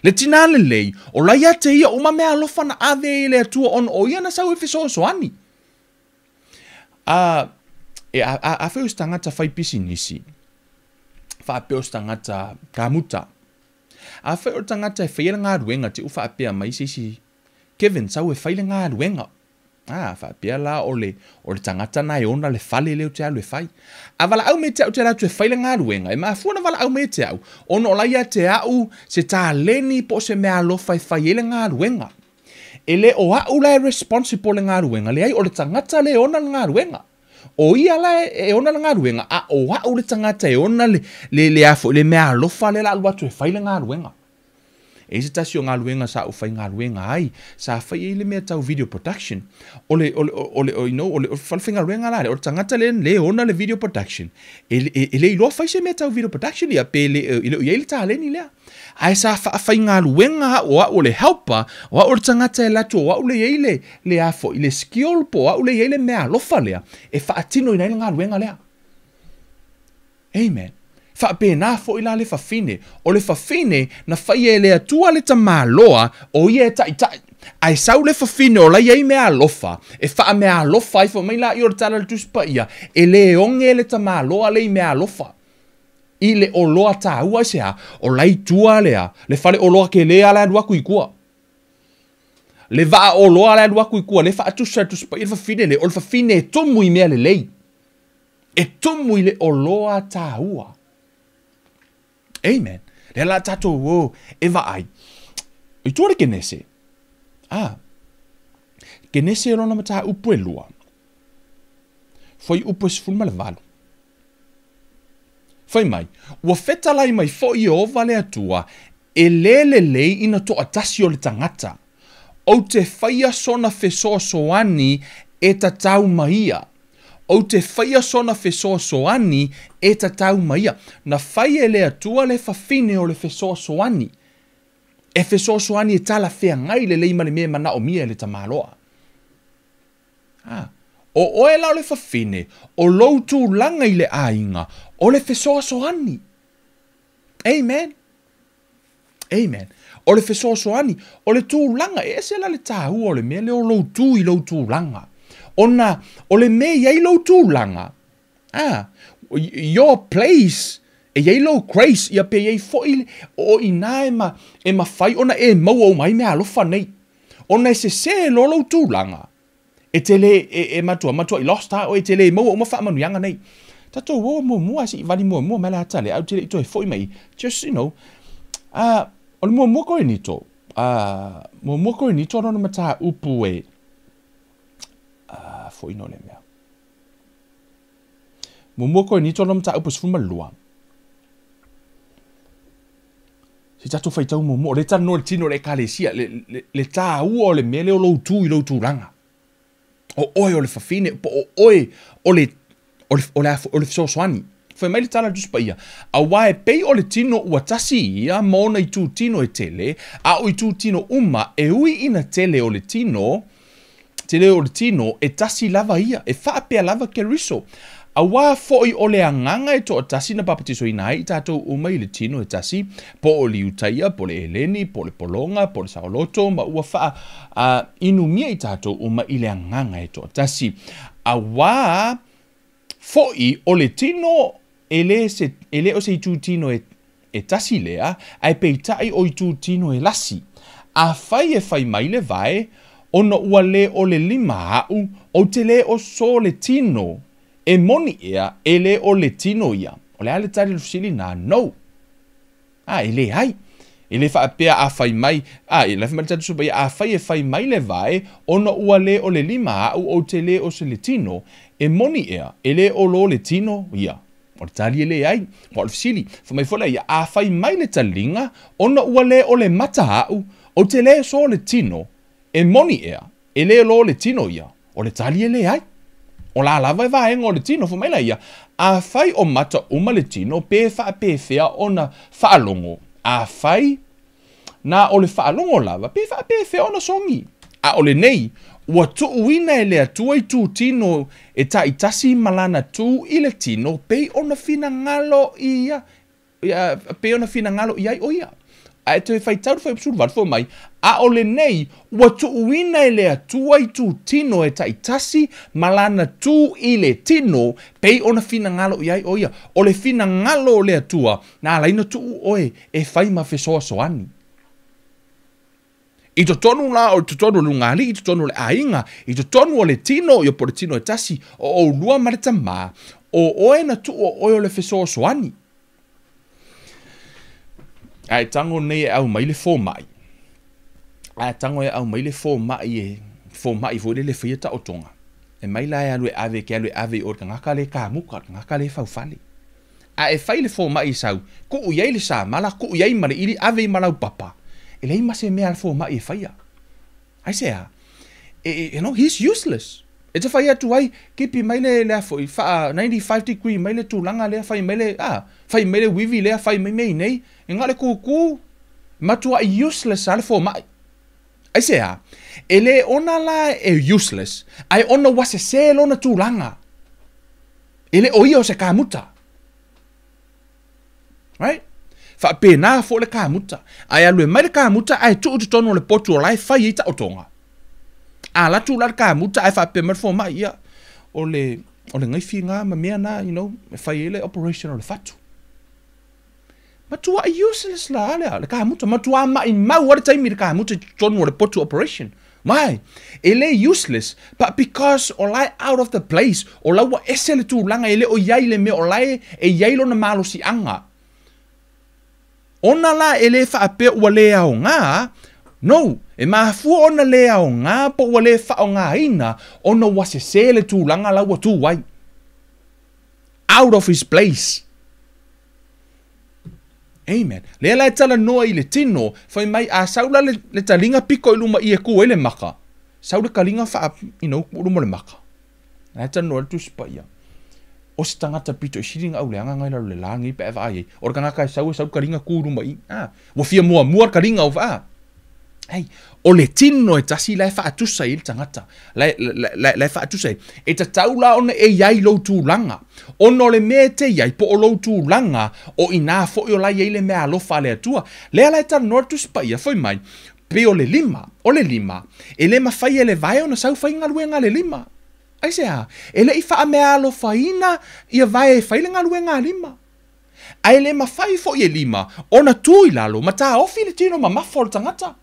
Le tinale lei, o lai a te ia uma mea lofa na ave e le atua on o ia na sau e fesoasoani. A whius tangata whai pisi nisi. Wha peos tangata kamuta. A whius tangata e whaira ngā ruenga te uwha apea mai sisi Kevin, sau e whaile ngā ruenga. Whapea la o le tangata nai ona le whale leo te alu e whai. A wala au me te au te ratu e whaile ngā ruenga. E maa fuana wala au me te au. Ono o laia te au se tā leni po se mea lofa e whaiele ngā ruenga. E le o au la e responsible ngā ruenga. Le ai o le tangata le ona ngā ruenga. O ia la e ona ngā ruenga. A o au le tangata e ona le afo, le mea lofa le la alu atu e whaile ngā ruenga. E se tasi o ngā luenga sa o whai ngā luenga ai, sa whai ele mea tau video production. O le whalwhinga luenga la, o le tangata le ona le video production. E le iloa whai se mea tau video production ia, pe le iele tā leni lea. Ai sa whai ngā luenga o le helper, o le tangata e lato, o le iele le afo, i le skill po, o le iele mea lofa lea, e whaatino i ngā luenga lea. Amen. Whapena fo ila le fafine. O le fafine na whaia e le atua le tamā loa o ia e tai tai. ai sau le fafine o lai ai mea alofa, e faa mea alofa ai fa mai la i o tala le tuspa ia, e le onge le tama aloa le mea alofa. I le oloa ta ua sea, o lai tua lea, le fale oloa ke lea la dua kuikua. Le vaa oloa la dua kuikua, le faa tuspa i le fafine le, o le fafine e tomu i mea le lei. E tomu i le oloa ta ua. Amen. Le la tato wo, e va ai. I tuare ke nese. Ke nese rona mata upu e lua. Foi upu e sifunu le valu. Foi mai. Ua feta lai mai fo i o vale atua e lelei ina to atasi o le tangata. O te whaia sona fesoa soani e tatau maia. O te whaia sona fesoa soani e tatau maia. Na whaia le atua le fafine o le fesoa soani. E fesoa soani e tala whea ngai le leima le mea mana o mia le tamaloa. O oe lau le fafine, o loutu langa i le ainga, o le fesoa soani. Amen. Amen. O le fesoa soani, o le tū langa, e se la le tāu o le mea le o loutu i loutu langa. Ona, o le mea iai loutu langa. Your place, e iai lou grace, ia pe iai foi o ina e ma fai, ona e mau o mai mea alofa nei. Ona e se lo loutu langa. E tele e matua i lost ha o e tele mo ma fa manu yanga nei tato wo mo si vali mo mala tale au tele to e foi mai just o mo ko ni to mo ko ni to no mata upu e foi no le mea mo ko ni to no mata upu sfuma lua si tato fai tau mo le tano le tino le kalesia le ta u o le mele o lo tu ranga o oe o le fafine, o oe o le fisosoani. Fai mai le tala juspa ia. A wae pei o le tino ua tasi ia, maona i tū tino e tele, a o i tū tino uma, e ui ina tele o le tino e tasi lava ia, e whaapea lava ke riso. A wā foi o le anganga e to tasi na papatiso ina ai, tātou uma i le tino e tasi, po o li utaia, po le eleni, po le polonga, po le saoloto, ma ua wha inumia i tātou uma i le anganga e to tasi. A wā foi o le tino ele o se i tū tino e tasi lea, ai peitai o i tū tino e lasi. A fai mai le vai, ona ua le o le lima au, o te le o so le tino, e moni ea, e le o le tino ia. O le ale tari sIli na no. E le ai. E le whaapea a whai mai. E le whamari tatu supa ia a whai e whai mai le vai, ona ua le o le lima au o te le o se le tino, e moni ea, e le o lo le tino ia. O le tali e le ai. O le sIli. Whamai fola ia a whai mai le talinga, ona ua le o le mata au, o te le so le tino, e moni ea, e le o lo le tino ia. O le tali e le ai. O la lava e vaenga o le tino, fumaila ia. A fai o mata uma le tino, pe whea ona whaalongo. A fai, na o le whaalongo lava, pe whea ona songi. A o le nei, ua tuuina e le atua i tū tino e ta i tasi malana tū i le tino, pe ona fina ngalo ia, pe ona fina ngalo ia o ia. A te fai tau fai psuru vat mai, a o le nei, ua tuuina e le atua i tū tino e ta i tasi malana tū i le tino, pei ona fina ngalo iai o ia. O le fina ngalo o le atua, na laina tuu oe e fai ma fesoa soani. I to tonu la o to tonu lungali, i to tonu le ainga, i to tonu o le tino, i o po le tino e tasi, o lua marita ma, o oe na tuu oe o le fesoa soani. Ai tango nei e au mai le fō mai. Ai tango e au mai le fō mai fō le whia ta o tonga. E mai lai alue ave ke alue ave o ngaka le ka muka, ngaka le faufale. A e whai le fō mai sau, ko u iei le sa mala, ko u iei mara iri ave i malau papa. E lei mase mea le fō mai e whaia. Ai sea, you know, he's useless. E te whai atu ai, kipi mai le afo, i wha 95 degree, mai le tūlanga lea, whai mai le wivi lea, whai mai mei nei, e ngale kuku, matua useless ale fō mai. Ai sea, e le ona la e useless, ai ona wase se lona tūlanga. E le oia o se kāmuta. Right? Fa pena fo le kamuta. Ai alu mai le kamuta ai tu tono le potu o lai fai ita o tonga. A la tu la kamuta ai fa pe mer fo mai ia. O le ngai finga ma mea na, fai ele operation o le fatu. Matua useless la ale le kamuta. Matua mai mau wale taimi le kamuta tono le potu operation. Mai, ele useless, but because o lai out of the place, o lawa ese le tūlanga ele o iai le me o lai e iai lo na malo si anga. Ona la ele fa ape ua le au ngā, no, e mahafua ona le au ngā, po ua le fa o ngā ina, ona wase se le tūlanga lawa tū wai. Out of his place. Amen. Le la tala noa i le tino, fai mai a saula le talinga piko i luma i e kua i le maka. Saula kalinga fa, luma le maka. Le tala noa le tuspa ia. O se tangata pito i siringa au le anga ngai le langi pe eva ai. Ora kangaka e saula kalinga ku luma i. Wa fia mua kalinga au va. Hey, o le tino e tasi lai fa atusa i le tangata. Lai fa atusa i. E ta taula ona e iai lo tūlanga. Ono le mea te iai po o lo tūlanga o ina fo i o lai e le mea alofa le atua. Lea lai tala nortus pa ia foi mai. Pe o le lima. E le mawhai e le vai ona sau whai ngaluenga le lima. Ai sea, e le i wha mea alofa ina ia vai e whai le ngaluenga lima. Ai le mawhai fo i e lima. Ona tui lalo, ma ta ofi le tino ma mafo tangata.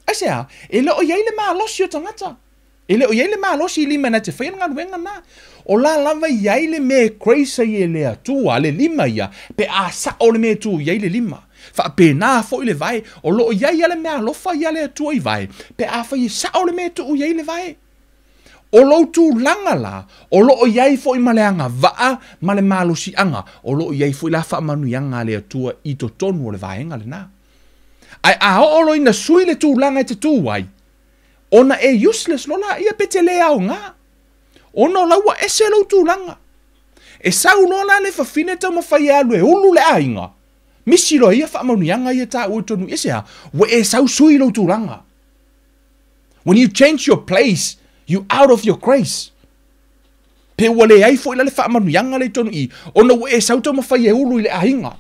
Asea, ele o iai le maalosi o tangata. Ele o iai le maalosi i lima na te whaia ngā ruenga na. O la lava iai le me kreisa i le atua, le lima ia, pe a sa o le me tu iai le lima. Fa pe na fo i le vai, o lo o iai ale me alofa i le atua i vai, pe a whai sa o le me tu iai le vai. O lo tu langa la, o lo o iai fo i maleanga vaa, male maalosi anga, o lo o iai fo i la wha manu ianga le atua i to tonu o le vaenga le na. Ai a olo ina sui le tūlanga te tūwai. Ona e useless lola ia pete le au ngā. Ona laua ese lo tūlanga. E sau lola le whawhine tau mawhai alu e ulu le ainga. Misi lo ia whaamaunianga ia tā uitonu esea. Wa e sau sui lo tūlanga. When you change your place, you out of your grace. Pe wale ai fo ila le whaamaunianga le tonu i. Ona wa e sau tau mawhai e ulu le ainga.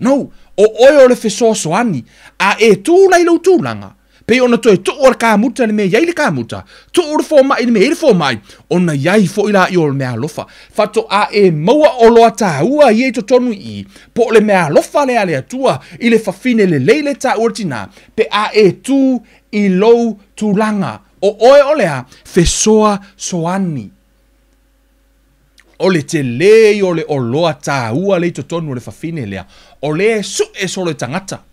No, o oio le fesoasoani, a e tūlai lo tūlanga. Pe ona toi tu or kamuta le me iai le kamuta. Tu or fo mai le me ele fo mai. Ona iai fo ila i o le mea lofa. Fato a e maua o loa tā ua i e to tonu i. Po le mea lofa le ale atua i le fafine le leile tā urtina. Pe a e tu i lo tūlanga. O oe o lea fesoa soani. O le te lei o le o loa tā ua le to tonu le fafine lea. O le su e so le tangata.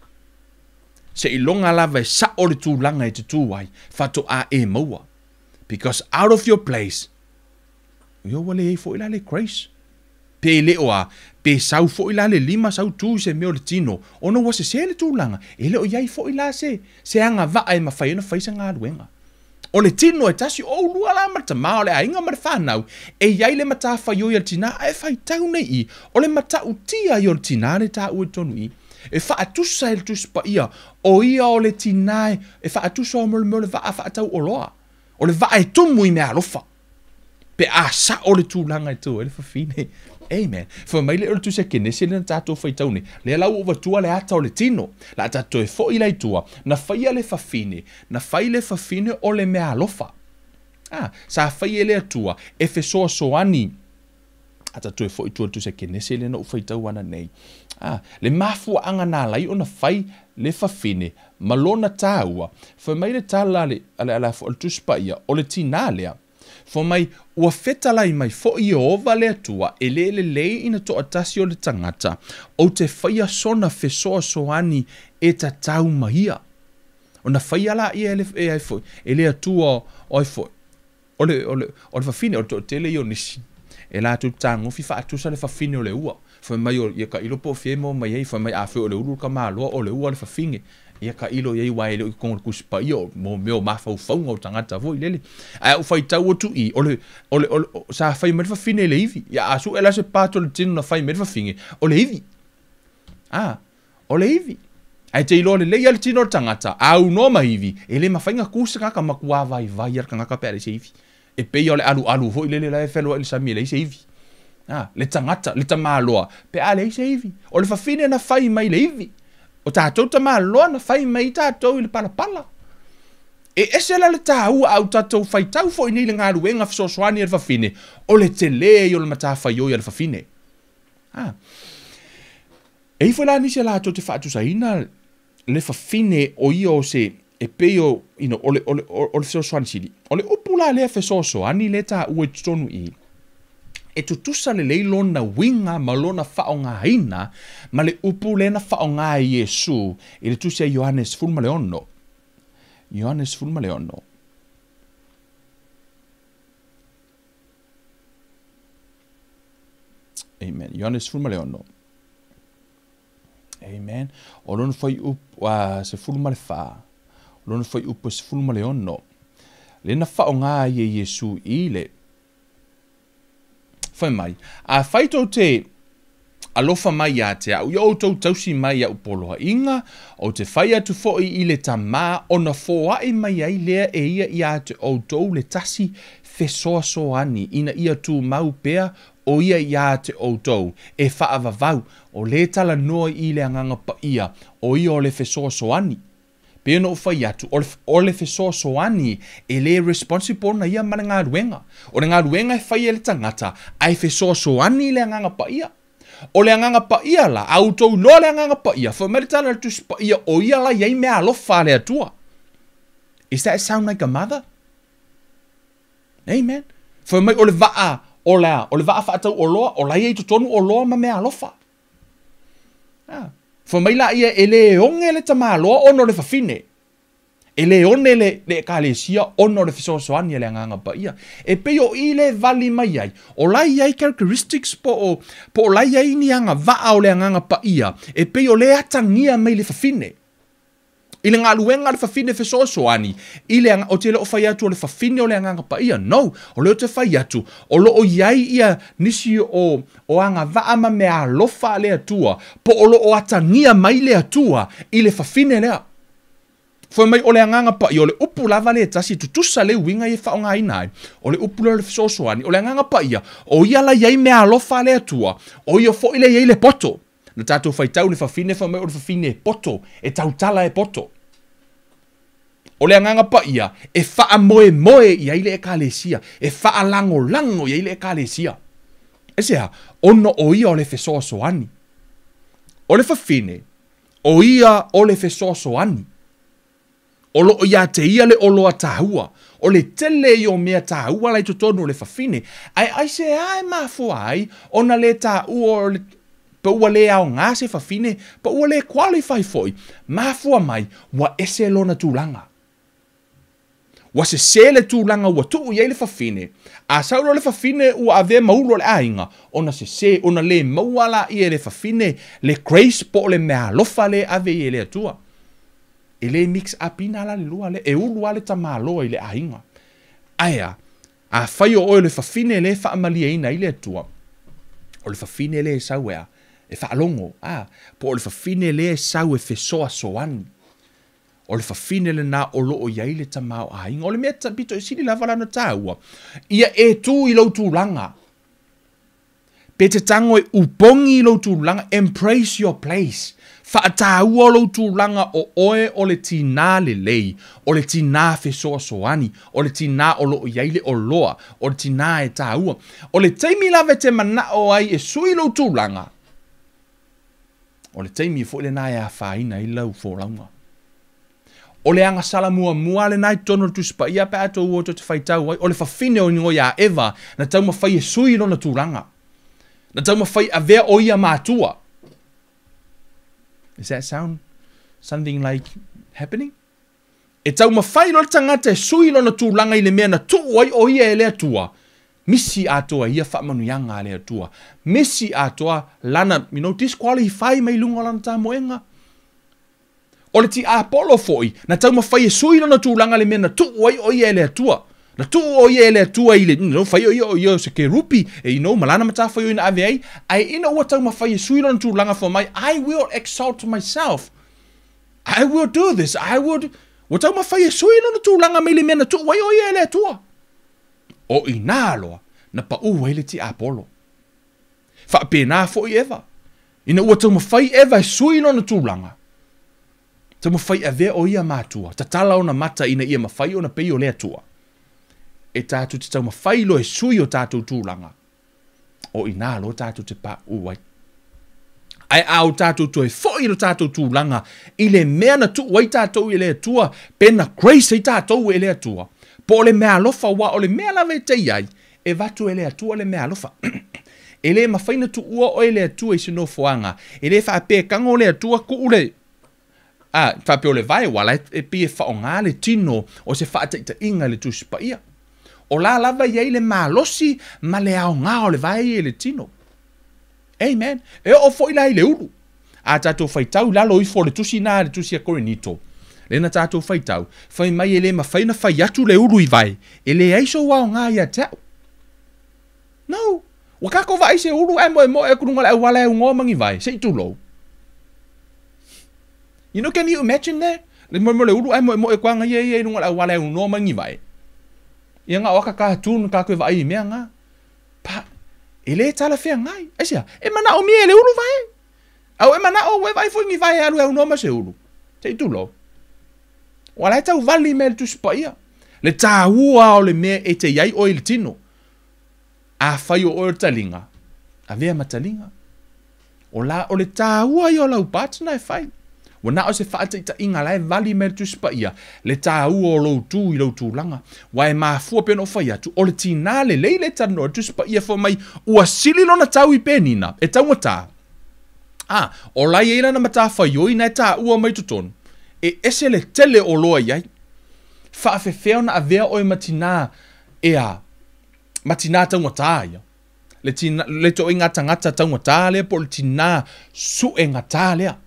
Se ilonga lava e sa o le tūlanga e te tūwai. Fato a e maua. Because out of your place. Yo wale e fo ila le grace. Pe le oa. Pe sau fo ila le lima sau tū se meo le tino. Ono wa se le tūlanga. E le o iai fo ila se. Se anga va e mawhai na whaisa ngā luenga. O le tino e tasi o lua la mata mao le ainga mara whanau. E iai le mata whai oi al tina e whai tau nei i. O le mata utia i o le tina le tā ue tonu i. E wha atusa e le tuspa ia. O ia o le tinae. E wha atusa o mole mole wha atau o loa. O le wha e tumu i mea lofa. Pe a sa o le tūlanga e tū. E le whawhine. Amen. Fa mai le o le tusa kene se le na tātou whai taune. Le lau o watua le ata o le tino. La tātou e fo i lai tua. Na whai le whawhine. Na whai le whawhine o le mea lofa. Sa whai le atua. E fe soa soani. A tātou e fo i tua tusa kene se le na u whai tau ana nei. Le mafua anga nā lai o na whai le whawhine. Malona tāua. Fa mai le tāla le ala fo le tuspa ia. O le tina lea. Fo mai ua feta lai mai fo i ova le atua e le lei ina to atasi o le tangata o te whaia sona fesoa soani e ta tau mahia. O na whaia la ia e ai foi e le atua o ai foi. O le whawhine o to tele i o nisi. E la tu tango fi wha atusa le whawhine o le ua. Fo mai o ia ka ilo po fiemo mai ei fo mai a fe o le uru ka māloa o le ua le whawhine. Ia ka ilo iei wai le kongo kuspa io mo meo mafau faunga o tangata voi lele. Ai u fai tau o tu i ole sa fai me whawhine le iwi. Ia asu e la se pato le tino na fai me whawhine o le iwi. O le iwi. Ai te ilo le leia le tino o tangata au no ma iwi. E le mawhainga kusa kaka makua vai ar ka ngaka pere se iwi. E pei o le alu voi lele la e whelua ili sami le se iwi. Le tangata, le tamaloa, pe a le se ivi. O le whawhine na whai mai le ivi. O tātou tamaloa na whai mai tātou i le palapala. E ese la le tāua au tātou whai tau fo i ni le ngā ruenga whasosoani e le whawhine. O le te le i o le mata whai o i le whawhine. E ifo la nisi la to te whaatu sa ina le whawhine o i o se e peo o le whasosoani sili. O le upula le whasosoani le tāua i tonu i. E tutusa le leilona winga malona whaonga haina, ma le upu le na whaonga i Yesu, i le tusia Ioannes fulmaleono. Ioannes fulmaleono. Amen. Ioannes fulmaleono. Amen. O lona whai upu se fulmale wha. O lona whai upu se fulmaleono. Le na whaonga i Yesu i le. Whai mai. A whaito te alofa mai a te au. Ia o tau tausi mai a upoloha inga. O te whai atu fo i le tamā. O na fōa e mai ai lea e ia i a te o tau le tasi fesoa soani. Ina ia tu mau pea o ia i a te o tau. E whaavavau. O le tala noa i le anganga pa ia. O ia o le fesoa soani. Pea no whai atu, o le fesoa soani, e le responsible na ia mana ngā ruenga. O le ngā ruenga e whai e le tangata, ai fesoa soani le anganga pa ia. O le anganga pa ia la, au tau loa le anganga pa ia, whameritala le tusi pa ia, o ia la iei mea alofa le atua. Is that sound like a mother? Amen. Whamai o le waa o lea, o le waa whaatau o loa, o la iei tutonu o loa ma mea alofa. Whamai la ia e le onge le tamaloa ono le whawhine. E le one le kalesia ono le fisosoani le anganga pa ia. E peo i le vali mai ai. O lai ai characteristics po o lai ai ni anga vaa o le anganga pa ia. E peo le atangia mai le whawhine. I le ngā luenga le whawhine fisosoani. I le anga o te le o whai atu o le whawhine o le anganga pa ia. No, o le o te whai atu. O lo o iai ia nisi o anga vaa ma mea lofa le atua. Po o lo o atangia mai le atua i le whawhine lea. Foi mai o le anganga pa i o le upu lava le tasi tutusa le winga i whaonga inai. O le upu le fisosoani. O le anganga pa ia. O ia la iai mea lofa le atua. O ia fo ile iai le poto. Na tātou whai tau le whawhine foi mai o le whawhine e poto. E tautala e poto. O le anganga pa ia, e wha moe moe i aile e kalesia, e wha lango lango i aile e kalesia. E sea, ono o ia o le fesoa soani. O le whawhine, o ia o le fesoa soani. O lo o ia te ia le oloa tahua, o le tele i o mea tahua lai totonu o le whawhine. Ai se ai mafua ai, ona le tahua o le pa ua le au ngā se whawhine, pa ua le qualify foi, mafua mai, wa ese lona tūlanga. Wa se sele tūlanga ua tuu iei le whawhine. A sauro le whawhine ua ave maulo le ainga. Ona se ona le mauala i le whawhine, le grace po le mea lofa le ave i le atua. E le mix apina la le lua le, e ulua le tamaloa i le ainga. Aia, a whai o le whawhine le whaamalia ina i le atua. O le whawhine le sau ea, e whaalongo. Po o le whawhine le sau e fesoa soani. O le whawhine le nā o loo iai le tamau ainga. O le mea tapito e sili lava lana tāua. Ia e tū i lau tūlanga. Pe te tango e upongi i lau tūlanga. Embrace your place. Whaatāua o lau tūlanga o oe o le tīnā lelei. O le tīnā whesoa soani. O le tīnā o loo iai le o loa. O le tīnā e tāua. O le teimi lava te mana o ai e sui lau tūlanga. O le teimi e fo le nā e a whaina i lau fōlaunga. O le anga sala mua le nai tono tu spa ia pa ato o te whaitau ai. O le whawhine o ningo ia eva na tau mawhai e sui no na tūranga. Na tau mawhai a vea o ia mātua. Does that sound something like happening? E tau mawhai no le tangata e sui no na tūranga i le mea na tuu ai o ia e le atua. Misi atoa ia whamanuianga le atua. Misi atoa lana, disqualify mai lunga lana tā moenga. O le ti Apollo foi, na tau mawhai e sui na tūlanga le mea na tuu ai o ia ele atua. Na tuu o ia ele atua i le, whai o ia se ke rupi, e malana mata whai o ina ave ai, ai ina ua tau mawhai e sui na tūlanga for mai, I will exalt myself. I will do this, wa tau mawhai e sui na tūlanga me le mea na tuu ai o ia ele atua. O inaloa, na pa ua ele ti Apollo. Whaapena fo I eva. Ina ua tau mawhai eva e sui lona tūlanga. Tau mawhai a vea o ia mātua. Ta tala ona mata ina ia mawhai ona pei o lea tua. E tātou te tau mawhai lo e sui o tātou tūlanga. O ina lo tātou te pā uai. Ai au tātou to e fōi lo tātou tūlanga. I le mea na tu wai tātou I lea tua. Pena grace I tātou e lea tua. Po le mea lofa wa o le mea lawe te iai. E vatu e lea tua le mea lofa. E le mawhaina tu ua o e lea tua I sino fuanga. E le whape kango lea tua ku ule. Whape o le vai wala e pie whaonga le tino o se whaataita inga le tusipa ia. O la lava iai le malosi ma le ao ngā o le vai e le tino. Amen. E o fo ila I le uru. A tātou whaitau lalo I fo le tusi nā le tusi a korenito. Le na tātou whaitau. Whai mai e le mawhaina whai atu le uru I vai. E le aiso wao ngā ia tau. No. Wakako vai se uru e mo e kurunga le wala e ungo mangi vai. Se itu lo. You know, can you imagine that? Le mo le uru e mo e kwanga ye runga le wala e ungo mangi vai. Ia ngā waka ka tūnu ka koe vai mea ngā. Pa, e le tala whea ngai. Esia, e mana o mie e le uru vai. Au e mana o we vai fuingi vai alu e unoma se uru. Te itu lo. Wala e tau vali me le tuspa ia. Le tā ua o le mea e te iai o il tino. A whai o o talinga. A vea matalinga. O la o le tā ua I o lau pātina e whai. Wana o se whaata inga lai vali me le tuspa ia. Le tā ua o lau tū I lau tūlanga. Wa e mafua pēn o whai atu. O le tina lelei le tano o tuspa ia fo mai. Ua sili lona tau I Penina. E tau ngata. O lai eila na mata whaioi na e tā ua mai tutonu. E ese le tele o loa iai. Whaafewheo na avea oi matina ea. Matina tau ngata ia. Le to inga tangata tau ngata lea po le tina su e ngata lea.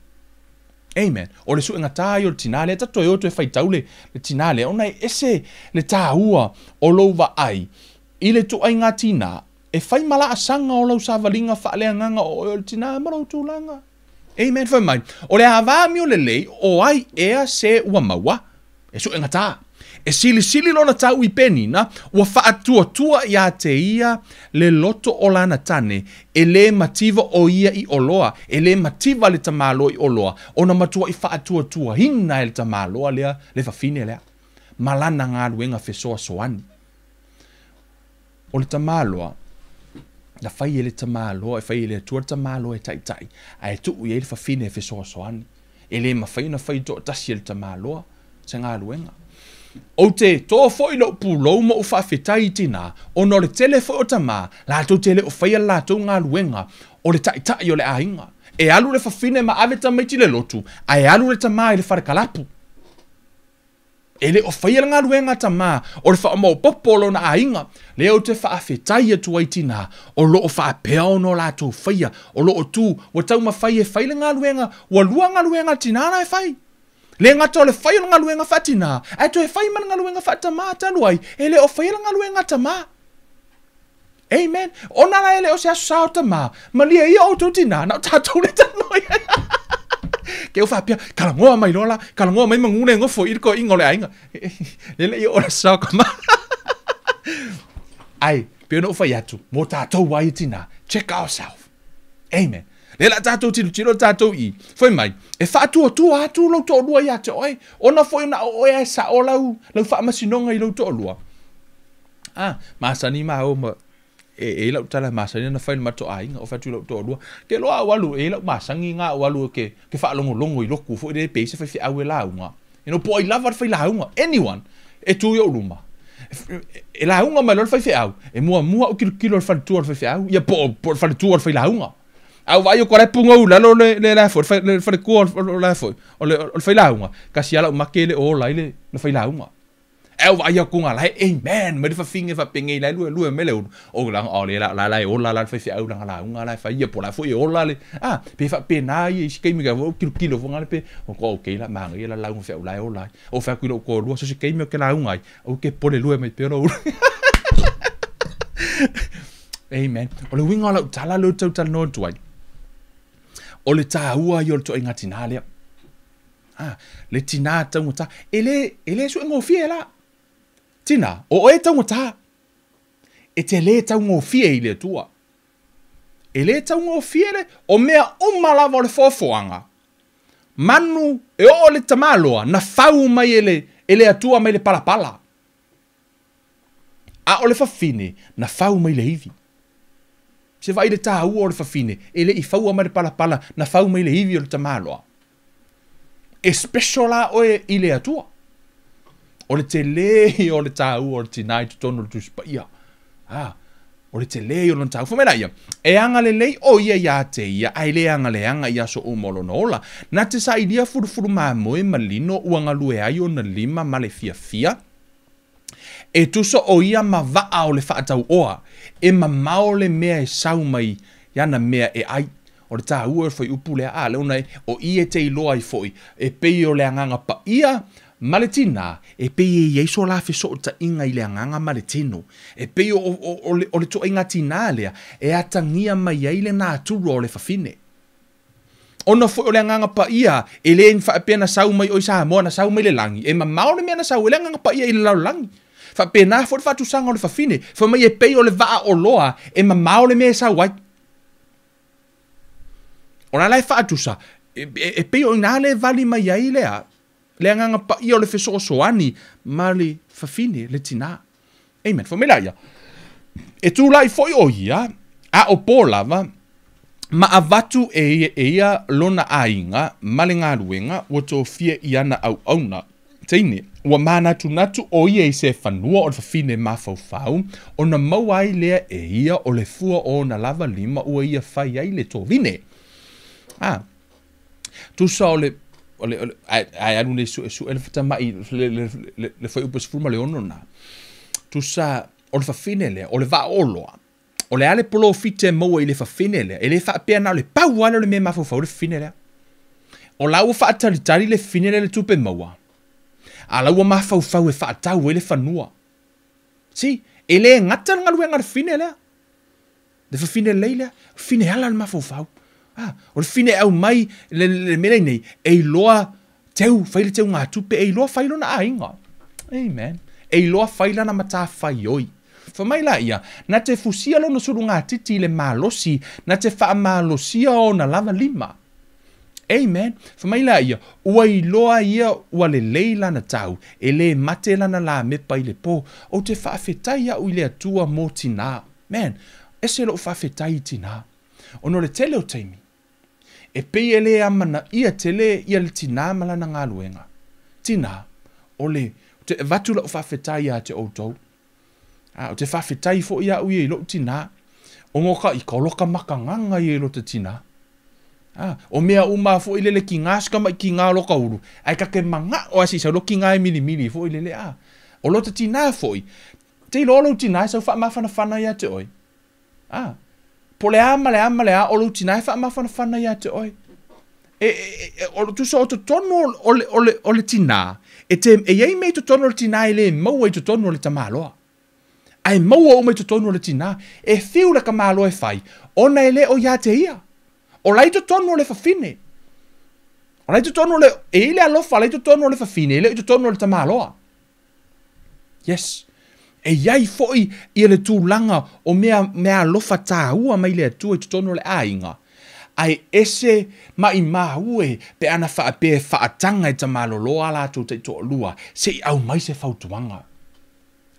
Amen. O le su e ngata ia o le tina lea. Tato e oto e whaitau le tina lea. Ona e ese le tā ua o louwa ai. I le to inga tina. E whai mala asanga o lau savalinga whaalea nganga o le tina marau tūlanga. Amen. Whai mai. O le Amio lelei o ai ea se ua maua. E su e ngata. E sili lona tau I Penina, ua whaatua ia te ia le loto o lana tane, e le mativa o ia I oloa, e le mativa le tamalo I oloa, o na matua I whaatua hina e le tamaloa lea, le whawhine lea. Malana ngā ruenga whesoa soani. O le tamaloa, na whai e le tamaloa, e whai e le atua tamaloa e tai, a e tuu I e le whawhine e whesoa soani. E le mawhai na whai to tasi e le tamaloa, se ngā ruenga. O te tō fo I lo pūlou mo u whawhetai tina, o no le tele fo o tama, la tō tele o whaia la tō ngā luenga, o le tai o le ainga. E alu le whawhine ma ave tamaiti le lotu, a e alu le tama I le wharekalapu. E le o whaia ngā luenga tama, o le whaamau popolo na ainga, le o te whawhetai atu ai tina, o lo o whaapea o no la tō whaia, o lo o tū, wa tau ma whai e whaile ngā luenga, wa lua ngā luenga tinana e whai. Le ngata o le whai o ngā luenga whatina, ai to e whai mana ngā luenga whatama tanuai, e le o whai o ngā luenga tama. Amen. O nara ele o se asu sao tama, ma lia ia o tau tina, na o tātou le tanoi. Ke o whapia, kalangoa mai lola, kalangoa mai mangune ngofo iriko ingo le ainga. Lele ia o le sao kama. Ai, peo no whai atu, mo tātou wai tina, check ourselves. Amen. Le la tātou tilo tātou I. Whai mai, e whaatua tua atu lau tō lua ia te oe. Ona whoi na o e sa o lau whaamasinonga I lau tō lua. Masani ma o ma, e lau tala masani na whai ma tō ainga o whatu lau tō lua. Ke loa walu, e lau masangi ngā walu ke whaalongo I loku, fo I re peise whai au e launga. You know, po I lava whai launga. Anyone, e tū i o luma. E launga mai lor whai au. E mua o kilo whai tua whai au. Ia po whai tua whai launga. Au vai o kore punga ula lo le la fo le ko la fo o le fai launga kasi ala makele o la le fai launga au vai o kunga la amen me fa finge fa pinge la lu me le o la o le la o la fai au la launga la fai po la fo o la le pe fa pena I skei mi ga kilo fo ngale pe o ko okay la manga la launga fa o la o fa kilo ko lu so skei mi ke launga o ke po le lu me pero amen o le winga la tala lo total no tuai. O le tā ua I o le to inga tina lea. Le tina taungata. E le su ngō fie la. Tina, o e taungata. E te le taungō fie I le tua. e le taunga o fiele, o mea umalava o le fofoanga. Manu e o le tamaloa, na fau mai ele atua mai le palapala. A o le fafine, na fau mai le hivi. Se vai le tāu o le fafine, ele I fau mai le palapala, na fau mai le hivi o le tamaloa. E special la o I le atua. O le te lei o le tāu o le tinai tutono le tuspaia. O le te lei o le tāu. Fumera ia. E anga le lei o ia te ia. Ai le anga le anga ia so umolo no ola. Na te sa ilia furu maa moe malino uanga lue ai o na lima ma le fia. E tuso o ia ma vaa o le whaatau oa. E ma mao le mea e sau mai. Iana mea e ai. O le tāu e foi upu lea a. Leona o I te iloa I foi. E pei o le anganga pa ia. Maletina, e pei e iso la fe so ta inga I le anganga maletino. E pei o le to inga tina lea, e atangia mai ai le nā turu o le fafine. Ona foi o le anganga pa ia, e le in whaapena sau mai o isa moa na sau mai le langi. E ma mao le mea na sau, e le anganga pa ia I le lau langi. Whaapena fo le whatusanga o le fafine, fa mai e pei o le waa o loa, e ma mao le mea sau wai. Ona lai whaatusa, e pei o ina le vali mai ai lea, le anganga pa ia o le fesoasoani ma le fafine le tina. Amen. Fomela ia. E tu lai foi o ia, a o polava, ma avatu e ia lona ainga, ma le ngaruenga, o to fia iana au auna. Teine, ua mana tunatu o ia I se fanua o le fafine ma faufau, o na mauai lea e ia o le fua o na lava lima ua ia fai ai le tovine. Tu sa o le ai anu le su ele fata mai le foi upes fuma le ono na tu sa o le fafine le o le va oloa o le ale polo fite mo I le fafine le ele fa pe na le pau ana le me ma fo le fine le o la u fa tali le fine le tupe moa ala u ma fa fa e fa ta le fanua si ele ngata ngalu ngar fine le de fafine le fine ala ma fo fa o le fine au mai le mele nei e loa teu faile teu ngā tupe e loa failo na ainga. Amen. E loa faila na mata fai oi. Fa mai la ia, na te fusia lo no suru ngā titi le malosi, na te wha malosia o na lava lima. Amen. Fa mai la ia, ua I loa ia ua le leila na tau, e le mate lana la mepa I le po, o te whaafetai au I le atua mo tina. Man, ese lo whaafetai tina. Ono le tele o teimi. E pei ele amana ia tele ia le tina malana ngā luenga. Tina, o le, te vatula o whawhetai a te outou. O te whawhetai fo ia ui e lo tina. O ngoka I koloka makanganga I e lo te tina. O mea uma fo ilele ki ngā skama ki ngā loka uru. Ai kake manga o asi sa lo ki ngā mili fo ilele a. O lo te tina fo I. Te lolo tina sa wha ia te oi. Po le ama o lo tina fa mafana ia te oi. O lo tuso o to tono o le tina. E ei mei to tono o le tina ele mau e to tono o le tamaloa. Ai mau o mei to tono o le tina. E fiu le kamalo e fai. Ona ele o ia te ia. O lai to tono o le fafine. O lai to tono o le e ile alofa lai to tono o le fafine. Ele to tono o le tamaloa. Yes. E iai foi I le tūlanga o mea lofa tāua mai le atua I tutono le ainga. Ai ese mai maue pe ana whaape whaatanga I tamaloloa la tō te toa lua. Se au mai se whautuanga.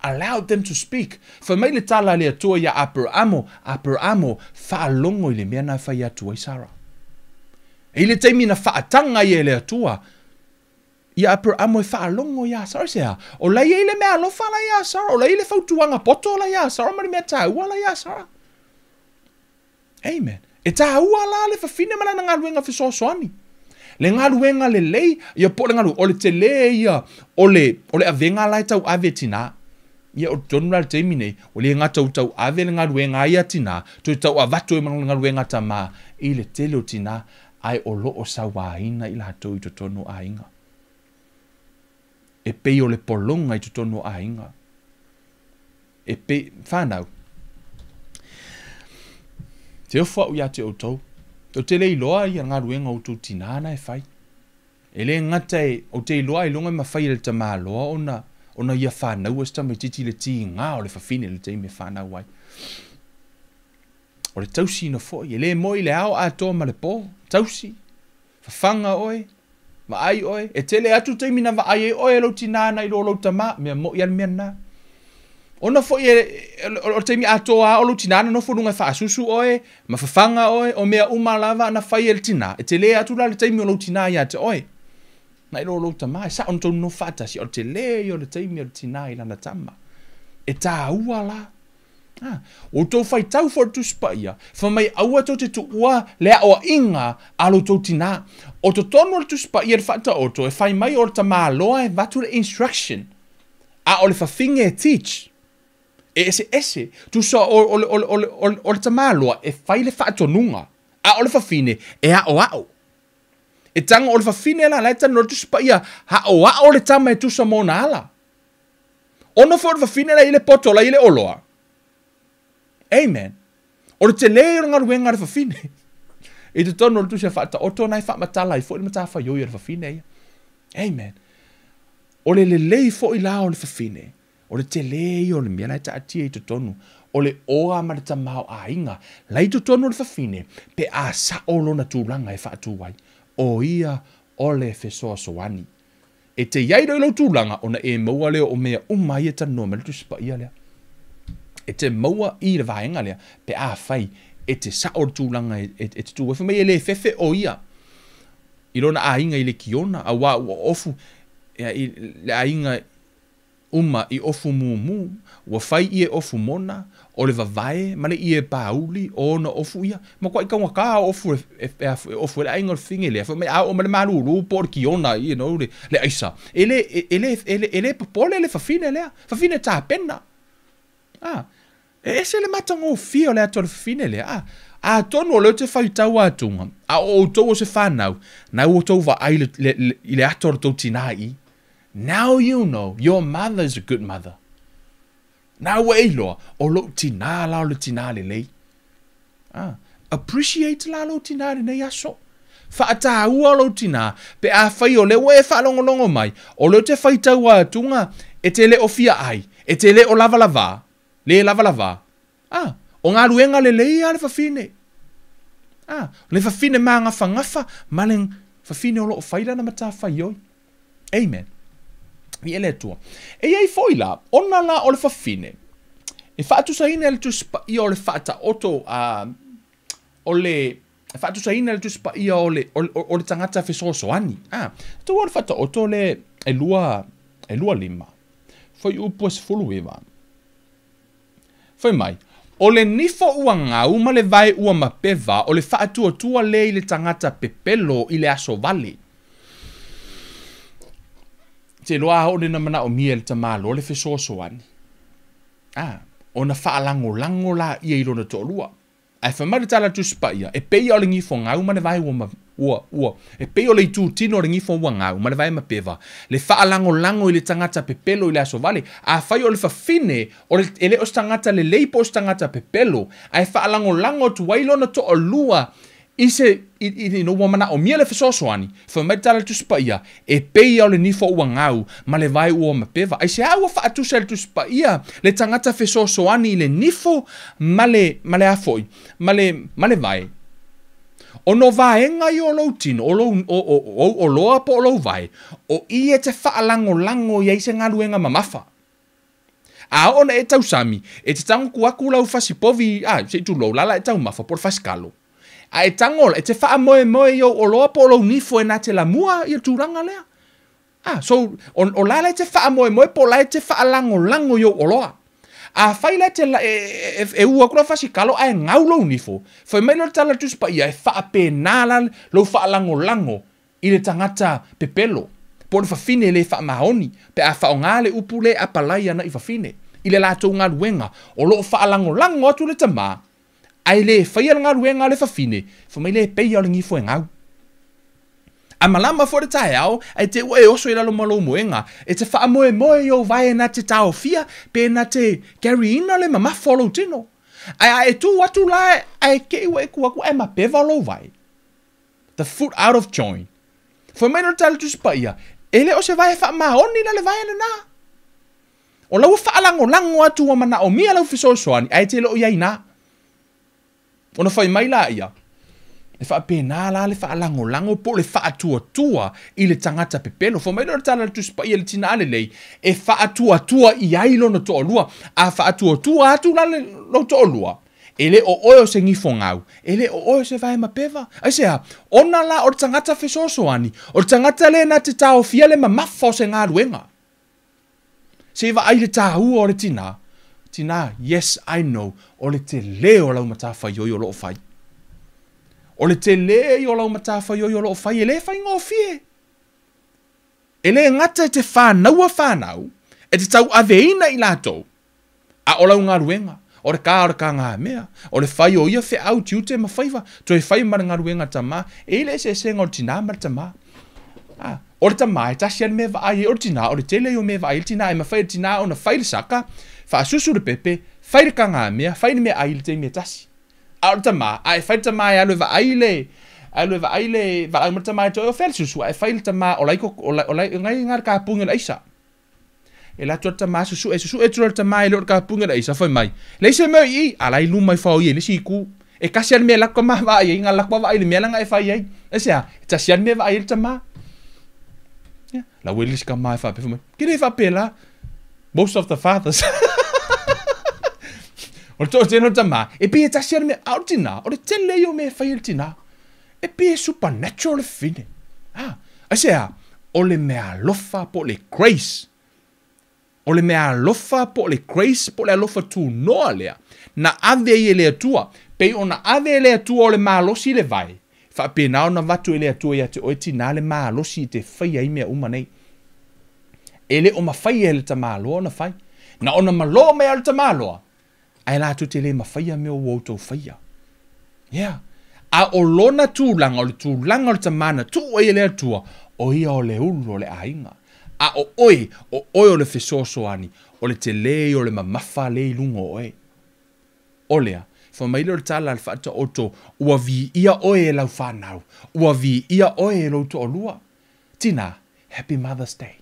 Allow them to speak. Fa mai le tala le atua ia Aperamo whaalongo I le mea na whai atua I Sara. E le teimi na whaatanga I le atua. Ia Aperamo e whaalongo ia Sara sea. O lai e le mea alofa la ia Sara. O lai le whautuanga poto la ia Sara. Mari mea tāua la ia Sara. Amen. E tāua la le whawhine mana na ngā ruenga whesoasoani. Le ngā ruenga le lei. Ia po le ngā ruenga. O le te le ia. O le avenga lai tau ave tina. Ia o tonu la le teimi nei. O le ngā tau ave le ngā ruenga ia tina. Toi tau avato e mana ngā ruenga tama. I le tele o tina. Ai o lo o sawaina I la tau I to tonu a inga. E pei o le polonga I tutono a inga. E pei, whanau. Te ofwa u ia te outou. O te lei loa I ngā ruenga o tū tinana e whai. E le ngata e, o te loa I longa ma whai le tamā loa ona ia whanau esta me titi le ti ngā o le whawhine le te me whanau ai. o le tausi no foi, le moi le ao ato ma le po, tausi, fafanga oe, ma ai oe, e tele atu teimi na va ai oe lo tinana i lo tama, mea mo ial mea na. Ona foi o teimi ato a o lo tinana no fonunga fa susu oe, ma fafanga oe, o mea umalava na fai el tina, e tele atu la le teimi o lo tina ia te oe. Na i lo tama, e sa on tonu no fata si o tele o le teimi o le tina i lana tama. E tā ua la. O tau fai tau for tu spaia, fa mai aua tau te tu ua lea o inga alo tau tina. O to tono le tu spaia le fata oto, e fai mai o le tama loa e vatu le instruction. A o le fafinge e teach. E ese, tu sa o le tama loa e fai le fata nunga. A o le fafine e a o ao. E tanga o le fafine la lai tano le tu spaia, ha o ao le tama e tu sa mona ala. Ono fo le fafine la ile poto la ile oloa. Amen. O le te leo ngā ruenga le fafine. E te tono le tu se whata oto nai whamatala i fo i mata whaioi le fafine. Amen. O le lelei fo i la o le fafine. O le te leo le mea lai ta atia i te tonu. O le oa ma le tamau a inga. Lai te tonu le fafine. Pe a sa o lona tūranga e whaatu wai. O ia o le fesoa soani. E te iai roi lau tūranga o na e maua leo o mea umai e tanoa me le tu sipa ia lea. E te maua i le vaenga lea, pe a fai, e te sao tūlanga e te tū. E whamai e le fefe o ia. I rona a inga i le kiona, a wā ua ofu, le a inga uma i ofu mu, ua fai i e ofu mona, o le vavae, male i e pauli, o na ofu ia. Ma kwa i kaunga kā ofu e le a inga o finge lea, whamai a o male maruru, po le kiona, le aisa. Ele papole le fafine lea, fafine tā pena. E se le matango fio le ato le fine le a tonu o leo te whai tau atunga a o tau o se whanau na o tau wa ai le ato le tau tinai. Now you know your mother is a good mother. Now e loa o lo tina la o le tina le lei. Appreciate la lo tina le nei aso. Whaata ua lo tina pe a whai o le we whalongolongo mai o leo te whai tau atunga e te le o fia ai e te le o lava lava. Le lava. O ngā ruenga le lei a le fafine. Le fafine maa ngafa, maleng fafine o loo whaila na mata whaioi. Amen. Mi ele tua. E iei foila, ona la o le fafine. E whaatu sa ine le tu spa ia o le whaata oto o le... E whaatu sa ine le tu spa ia o le tangata fesosoani. Tu o le whaata oto le e lua lima. Foi upo se fulu ewa. Foi mai, o le nifo ua ngau ma le vai ua mapeva o le whaatua tua le i le tangata pepelo i le aso vale. Te loa o le namana o mia le tamalo o le fesosoani. O na whaalango la ia i rona tōlua. Ai whamare tala tu spaia, e peia o le ngifo ngau ma le vai ua. E peia o le itu tino o le ngifo ua ngau ma le vai mapeva. Le whaalango i le tangata pepelo i le aso vale. A whai o le whawhine, o le ele o tangata le leipo o tangata pepelo. Ai whaalango tu wailo na to o lua. I no wamana o mia le fesosoani. Whamare tala tu spaia, e peia o le nifo ua ngau ma le vai ua mapeva. Ai se awa whaatusa le tu spaia, le tangata fesosoani i le nifo ma le afoi, ma le vai. O no vaenga i o lou tino, o loa po o lou vai, o i e te whaalango i eise ngā ruenga mamafa. A ona e tau sami, e te tango kuaku lau fasipovi, se tu lou lala e tau mafa por fasikalo. A e tango, e te wha moe i o loa po o lou nifo e nā te la mua i a tūranga lea. So, o lala e te wha moe po la e te whaalango i o loa. A whaila te la e ua kura fasikalo a e ngau lou nifo. Whai mai lor tala tuspa ia e wha pe nala lou whaalango i le tangata pepelo. Po le whawhine le wha mahoni. Pe a wha o ngā le upu le apalai ana i whawhine. I le lātou ngā ruenga. O loo whaalango atu le tamā. Ai le whaia ngā ruenga le whawhine. Whai mai le pei o le ngifo e ngau. A malama fo le tae au, ai te ue oso i lalo malo moenga, e te wha moe i o vai na te tau fia, pe na te carry ina le mama follow tino. Ai tu watu la, ai ke iwe kuaku ai ma peva lo vai. The foot out of joint. Fo meno tala tu spaia, ele o se vai wha mahoni na le vai na. O lau wha lango atu wa mana o mia lau fiso soani, ai te lo iai na. Ona fai mai la ia. Le wha pēnā la le wha lango po le wha tua i le tangata pepelo. Fo mai lora tala le tuspa i le tina lelei. E wha tua i ailo na toa lua. A wha tua atu la le lo toa lua. Ele o oio se ngifo ngau. Ele o oio se vai mapeva. Ai sea, ona la o tangata fesoso ani. O tangata le na te tau fia le mamafo se ngā ruenga. Se va ai le tāu o le tina. Tina, yes, I know. O le te leo lau matawhai o lo fai. O le te leo lau matawhai o lo fai. Ele fai ngō fie. Ele ngata te whanau. E te tau aveina i lātou. A o lau ngā ruenga. O le ka ngā mea. O le whai o ia whi au tiute ma whaiva. To e whai mara ngā ruenga tamā. E le se ngā o tina mara tamā. O le tamā e tasi an me vaai o le tina. O le tele o me vaai le tina. E ma whai le tina o na whai le saka. Wha susu le pepe. Whai le ka ngā mea. Whai le mea ai le te me tasi. A o le tamā. A e whai le tamā e alu e vaai le. Alu e vaai le. Vaai mara tamā e toi o whai le susu. A e whai le tamā o laiko. O lai ngai ngā ka punga le isa. E la tuata ma susu e tuata mai lo ka punga dai sa foi mai le se mai I ala I lu mai fa I le si ku e kasian me la ko ma va I nga la ko va I le me la nga e fa I e se a ta sian me va I le tama ya la wele ska mai fa pe mai ke le fa pe la most of the fathers o to te no tama e pe ta sian me outina o le tele yo me fa I le tina e pe supernatural fine e se a o le me alofa po le grace. O le mea alofa po le grace po le alofa tu noa lea. Na ave I lea tua. Pei o na ave lea tua o le maalosi le vai. Wha pēnā o na watu lea tua ia te oeti nā le maalosi te whai ai mea umanei. Ele o ma whai e le ta maaloa na whai. Na o na maloa mea le ta maaloa. Ai la tu te le ma whai a mea o wautou whai a. Yeah. A o lona tūlanga o le tūlanga o le ta mana tu e lea tua. O ia o le ulu o le ainga. A o oi o le fesoso ani, o le te lei o le mamafa lei lungo oe. O lea, fa maile o le tala al fata oto, ua vi ia oe e lau whanau, ua vi ia oe e lau to o lua. Tina, Happy Mother's Day.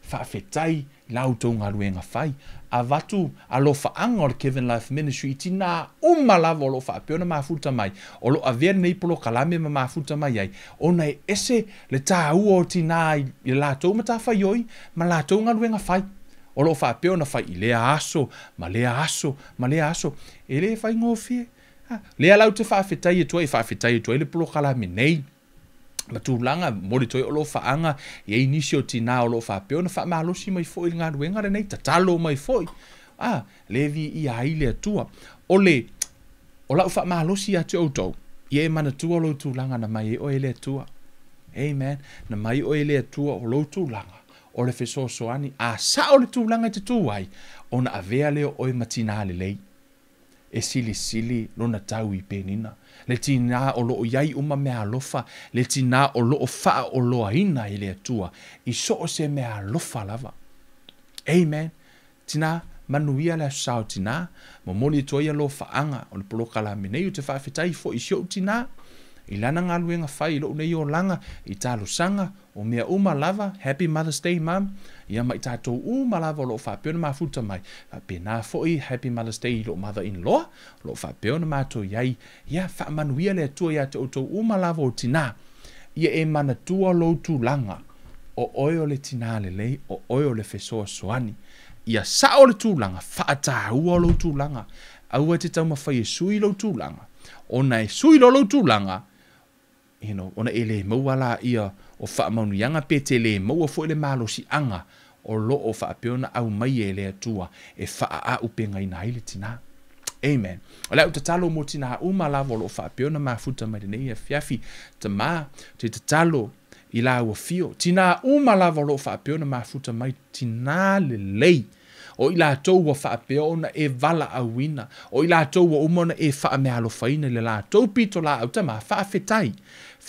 Whaafetai, lau tau ngā ruenga whai, a watu a lo whaanga o le Kevin Life Ministry, tina umalawa o lo whaapeona mafuta mai, o lo avea nei polo kalame ma mafuta mai ai, o nei ese le tā ua o tina I la tau mata whai oi, ma la tau ngā ruenga whai, o lo whaapeona whai I lea aso, ma lea aso, e le whai ngōwhie, lea lau te whaafetai e tua le polo kalame nei, ma tūlanga, mori toi o lo whaanga, I nisi o tina o lo whapeo, na whaamalosi mai foi ngā ruenga renei, tatalo mai foi. Levi I aile atua. O lau whaamalosi atu outou, I mana tua lo tūlanga na mai o ele atua. Amen. Na mai o ele atua o lo tūlanga, o le fesosoani, a sa o le tūlanga te tūwai, o na avea leo oi matina lelei. E sili lona tau I Penina. Le tina o loo iai uma mea alofa, le tina o loo faa o loa ina I le atua, I so o se mea alofa lava. Amen. Tina, manuia le sao tina, mo moli toia lo faanga, o le poloka la menei o te whaafetai fo I sio tina, I lana ngā luenga whai lo nei o langa, I tālo sanga, o mea uma lava, Happy Mother's Day, Mum. Ia mai tātou uma lava lo whapeona mafuta mai. Pēnā foi, Happy Mother's Day, lo mother-in-law, lo whapeona mātou iai. Ia whaamanuia le atua ia te outou uma lava o tina. Ia e mana tua lo tūlanga. O oio le tina lelei, o oio le fesoa soani. Ia sa o le tūlanga, whaatahua lo tūlanga. Aua te tau mawhai e sui lo tūlanga. Ona e sui lo tūlanga. Ona ele mauala ia o whaamaunuianga pe te le maua fo ele malosi anga o lo o whaapeona au mai e le atua e wha a upenga ina ile tina. Amen. O lau te talo mo tina uma lavo lo whaapeona mafuta mai nei e fiafi te mā te talo I la ua fio. Tina uma lavo lo whaapeona mafuta mai tina lelei. O I la tau wa whaapeona e vala awina. O I la tau wa umona e wha me alofaina le la tau pito la au tama whaafetai.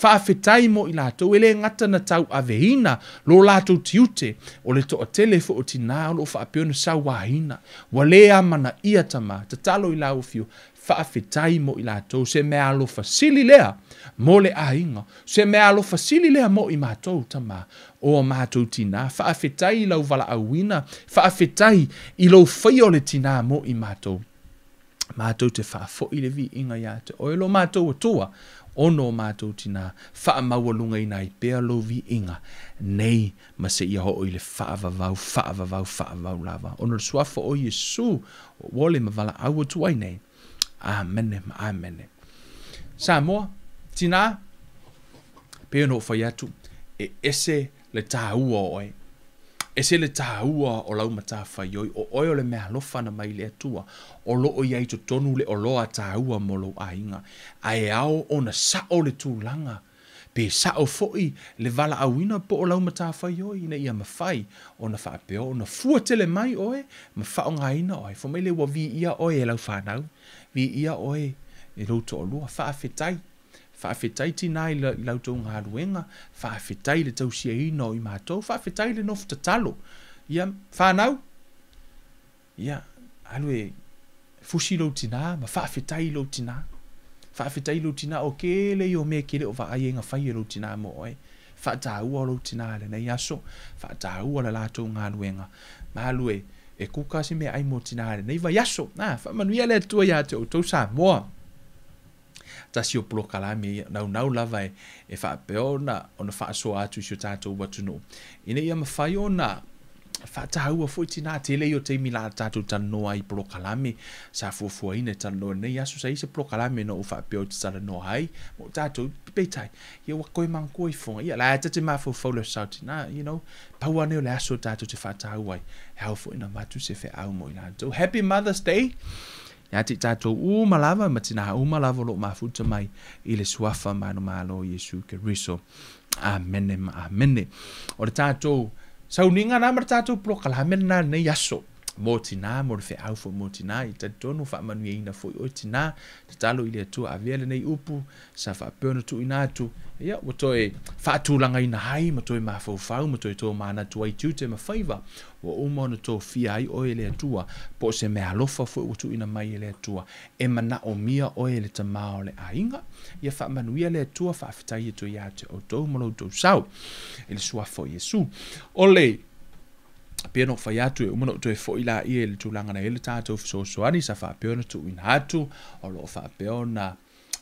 Whaafetai mo I la tau ele ngata na tau avehina lo la tau tiute o le toa telefo o tina lo whaapeona sa wahina. Wa lea mana ia tama te talo I la ufio whaafetai mo I la tau se me alofa sili lea mo le ainga. Se me alofa sili lea mo I mātou tama. O mātou tina, whaafetai lau vala awina, whaafetai I lau whaio le tina mo I mātou. mātou te whaafoi le vi inga ia te oilo mātou atua, ono mātou tina whaamaualunga ina I pēa lo vi inga, nei ma se ia ho i le whaavavau lava. Ono le suafa o Yesu, wole ma wala au atuai nei. Amene, amene. Samoa, tina, pēa no whai atu, e ese le tāua oe. Ese le tāua o lau mata whai oi, o oe o le mea lofana mai le atua, o loo iai to tonu le o loa tāua mo lo ainga, a e ao o na sao le tūlanga, pe sao foi le vala awina po o lau mata whai oi, ina ia mawhai, o na whaapeo, o na fuatele mai oe, ma whao ngaina oe, fo mai le wa vi ia oe e lau whanau, vi ia oe e roto o lua, whaafetai, whaafetai tina I lautou ngā ruenga, whaafetai le tau sia ino I mātou, whaafetai le nofu tatalo. Ia, whanau? Ia, alue, fusi lo tina, ma whaafetai lo tina. Whaafetai lo tina o kele I o me kele o whaayenga whai lo tina mo oe. Whaataua lo tina le nei aso, whaataua le lautou ngā ruenga. Ma alue, e kuka se me ai mo tina le nei vai aso. Whamanuia le tua ia te o tau sa moa. Tasi o polo kalame nau lava e whaapeo na ona whaasoa atu I o tātou watu no. Ine ia mawhai o na whaatahua fwoi tina te lei o teimi la tātou tanoa I polo kalame sa fuafua ine tanoa nei aso sa isa polo kalame no o whaapeo te tala no hai mo tātou pipeitai. Ia wakoe mangko I fonga. Ia la tate mawhau whaula sautina, you know, pauane o le aso tātou te whaatahua I. Hau fwoi na matu se whe au mo I lātou. Happy Mother's Day! Ia te tātou malava, matina malava lo mafuta mai I le suafa mano malo Yesu ke riso. Amene, amene. O le tātou, sauninga na mara tātou proklamen na nei aso. Mo tina, mo le whi aufo mo tina, I tatonu wha manu ina fo I o tina, te talo I le atua avele nei upu, sa wha peona tu ina atu. Ia, mo toe whaatulanga ina hai, mo toe mawhau, mo toe tō mana tu ai tūte ma whaiva. Wa uma ona tō fia ai oe le atua, po se mea lofa fo utu ina mai le atua, e mana o mia oe le tamao le ainga, ia wha manuia le atua wha awhitai e to ia te o tō malo tō sau, e le suafo Yesu. Ole, pia no whai atu e umano to e fo ila I e le tūlanga na ele tātou fisosoani, sa wha peona tu ina atu, o lo wha peona,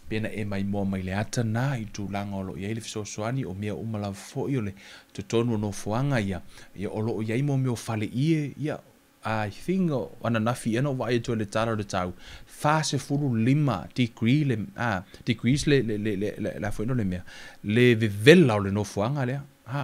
pena e mai moa mai le ata na I tūlanga o lo iei le fisosoani o mea umalawa fo I o le to tonu no fuanga ia o lo iei mo meo fale ie ia I think ana nafi eno vai to le taro le tau fase fulu 5 degree le degrees le la fo no le mea le vivela o le no fuanga le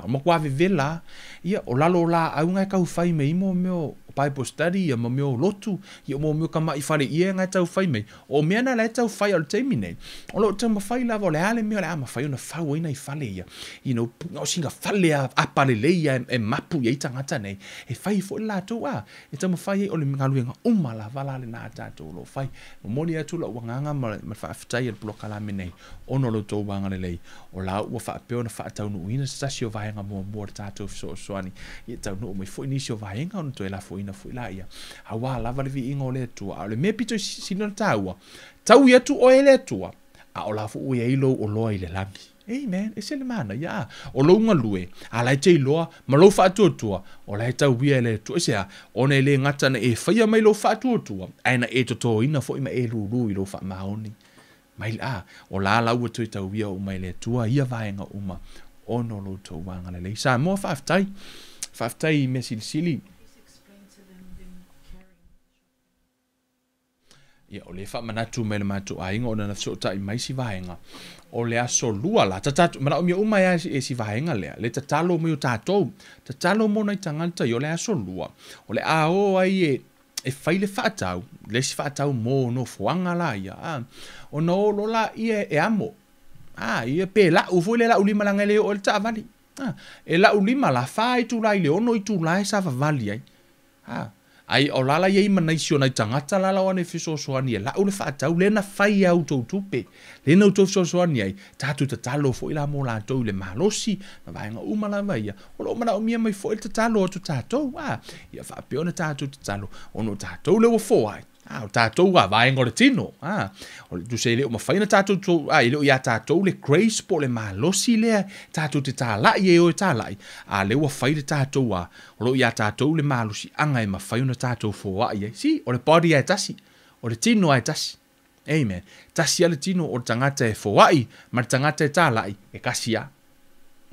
mo kwa vivela ia o lalo la aunga ka ufai me mo meo Bible study ia mo meo lotu ia mo meo kama I fale ia ngai tau fai mai o mea na le tau fai al teimi nei o lo tau mawhai lava o le ale meo le ama fai ona fau ina I fale ia you know o singa fale a apale le ia e mapu ia I tangata nei e fai fo la tau e tau mawhai o le mingaluenga umala vala le na tātou lo fai mo moni atu la uanganga ma whaafitai al blokalame nei ono lo tau wanga le lei o la ua whaapeo na whaatau nu ina stasio vahenga mo tātou fisosoani ia tau nu o mai fo inisio vahenga ono to e la fo na fuila ia awa lava le vi ingo le tua le me pito sino taua tau ia tu o ele tua a o la fu o ilo o loa I le lami amen e se le mana ia o lo nga lue a la te loa ma lo fa tua o la tau ia le tua se a ona le ngata na e faia mai lo fa tua aina e to ina fo ima e lu I lo fa maoni mai o la u tu tau ia o mai le tua ia vaenga uma ono lo to wanga le sa mo fa tai me sIli ia o le whamanatu me le matu ainga o na nafsota I mai si vahenga o le aso lua la tatatu mana o mia umai e si vahenga le tatalo mo tatou tatalo mo na tangata yo le aso lua o le ao ai e fai le whaatau le si whaatau mo no fuanga la ia o no lo la ia e amo ia pe la u foi le la ulima langa le o le tavali e la ulima la fai tu lai le ono I tu lai sa vali ai ai o lala ye mana isio na tangata lala wane fisosoani la o le whaatau le na fai au tau tupe le na tau fisosoani ai tatu tatalo fo ila mo la tau le malosi na vaenga umala vai o lo mana o mia mai fo il tatalo o tatou ia whaapeo na tatu tatalo ono tatou le o fo ai o tatou vaenga o le tino o tu se le o mawhaina tatou le o ia tatou le grace po le malosi le tatou te tālai e o tālai le o whai le tatou o lo ia tatou le malosi anga e mawhaina tatou fo ai si o le body e tasi o le tino ai tasi. Amen. Tasi ale tino o tangata e fowai, ma tangata e tālai e kasia.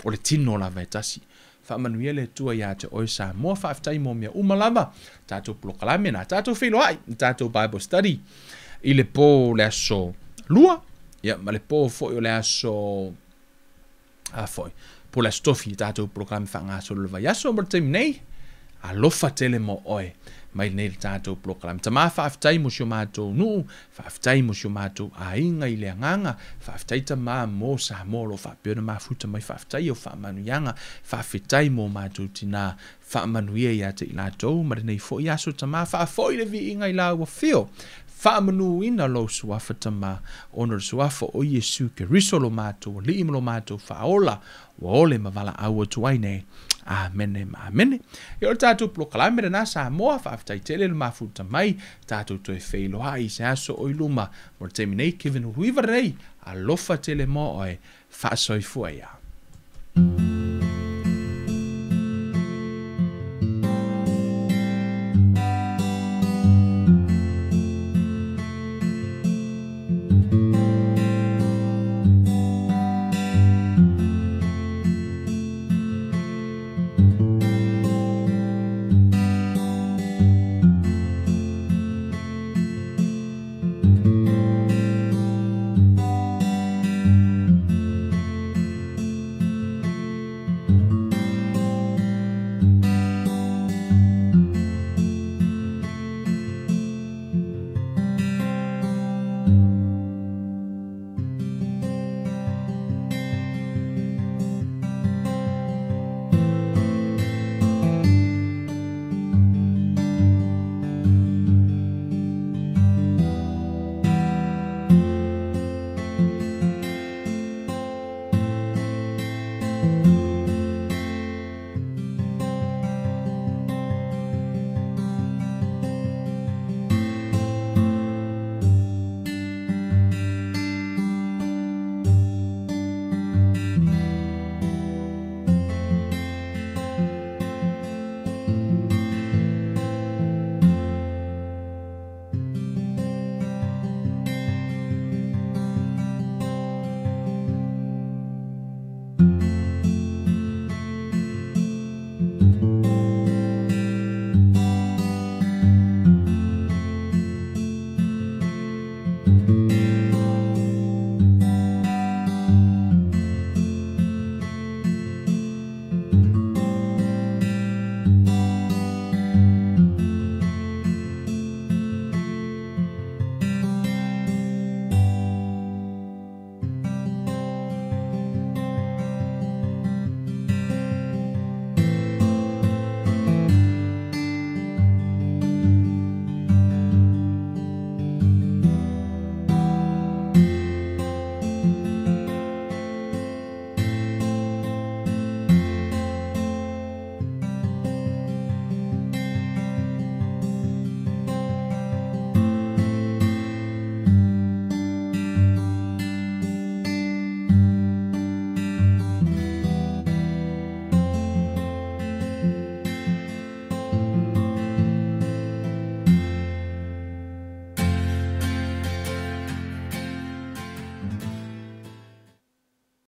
O le tino la vai tasi. Whaamanuia le tua ia te oi sa mua whaaftai mo mea umalama. Tātou plokalame na tātou wheloai, tātou Bible study. I le pō le aso lua, ia, ma le pō foi o le aso foi. Po le stofi tātou plokalame whaangaso le vai aso mo te nei, a lofa tele mo oe. Mai nei tātou plokalame. Ta maa whaaftai mo sio mātou nuu, whaaftai mo sio mātou a inga i le anganga, whaaftai ta maa mo sa molo, whaapio maa futa mai whaaftai o whaamanu yanga, whaafetai mo mātou tina, whaamanu ia ia te ilatou, mare nei fo i aso ta maa whaafoi le vi inga i la ua fio. Whaamanu ina lo suafa ta maa, ono suafa o Yesu ke risolo mātou, li imolo mātou whaola, wa ole mawala aua tuaine. Amene, amene. E o tātou plokalame na sa moa whaaftai tele le mafuta mai, tātou toi whailoa i se aso o iluma, mo te minei Kevin Ruiva rei, a lofa tele mo oe, whaasoi fuaia.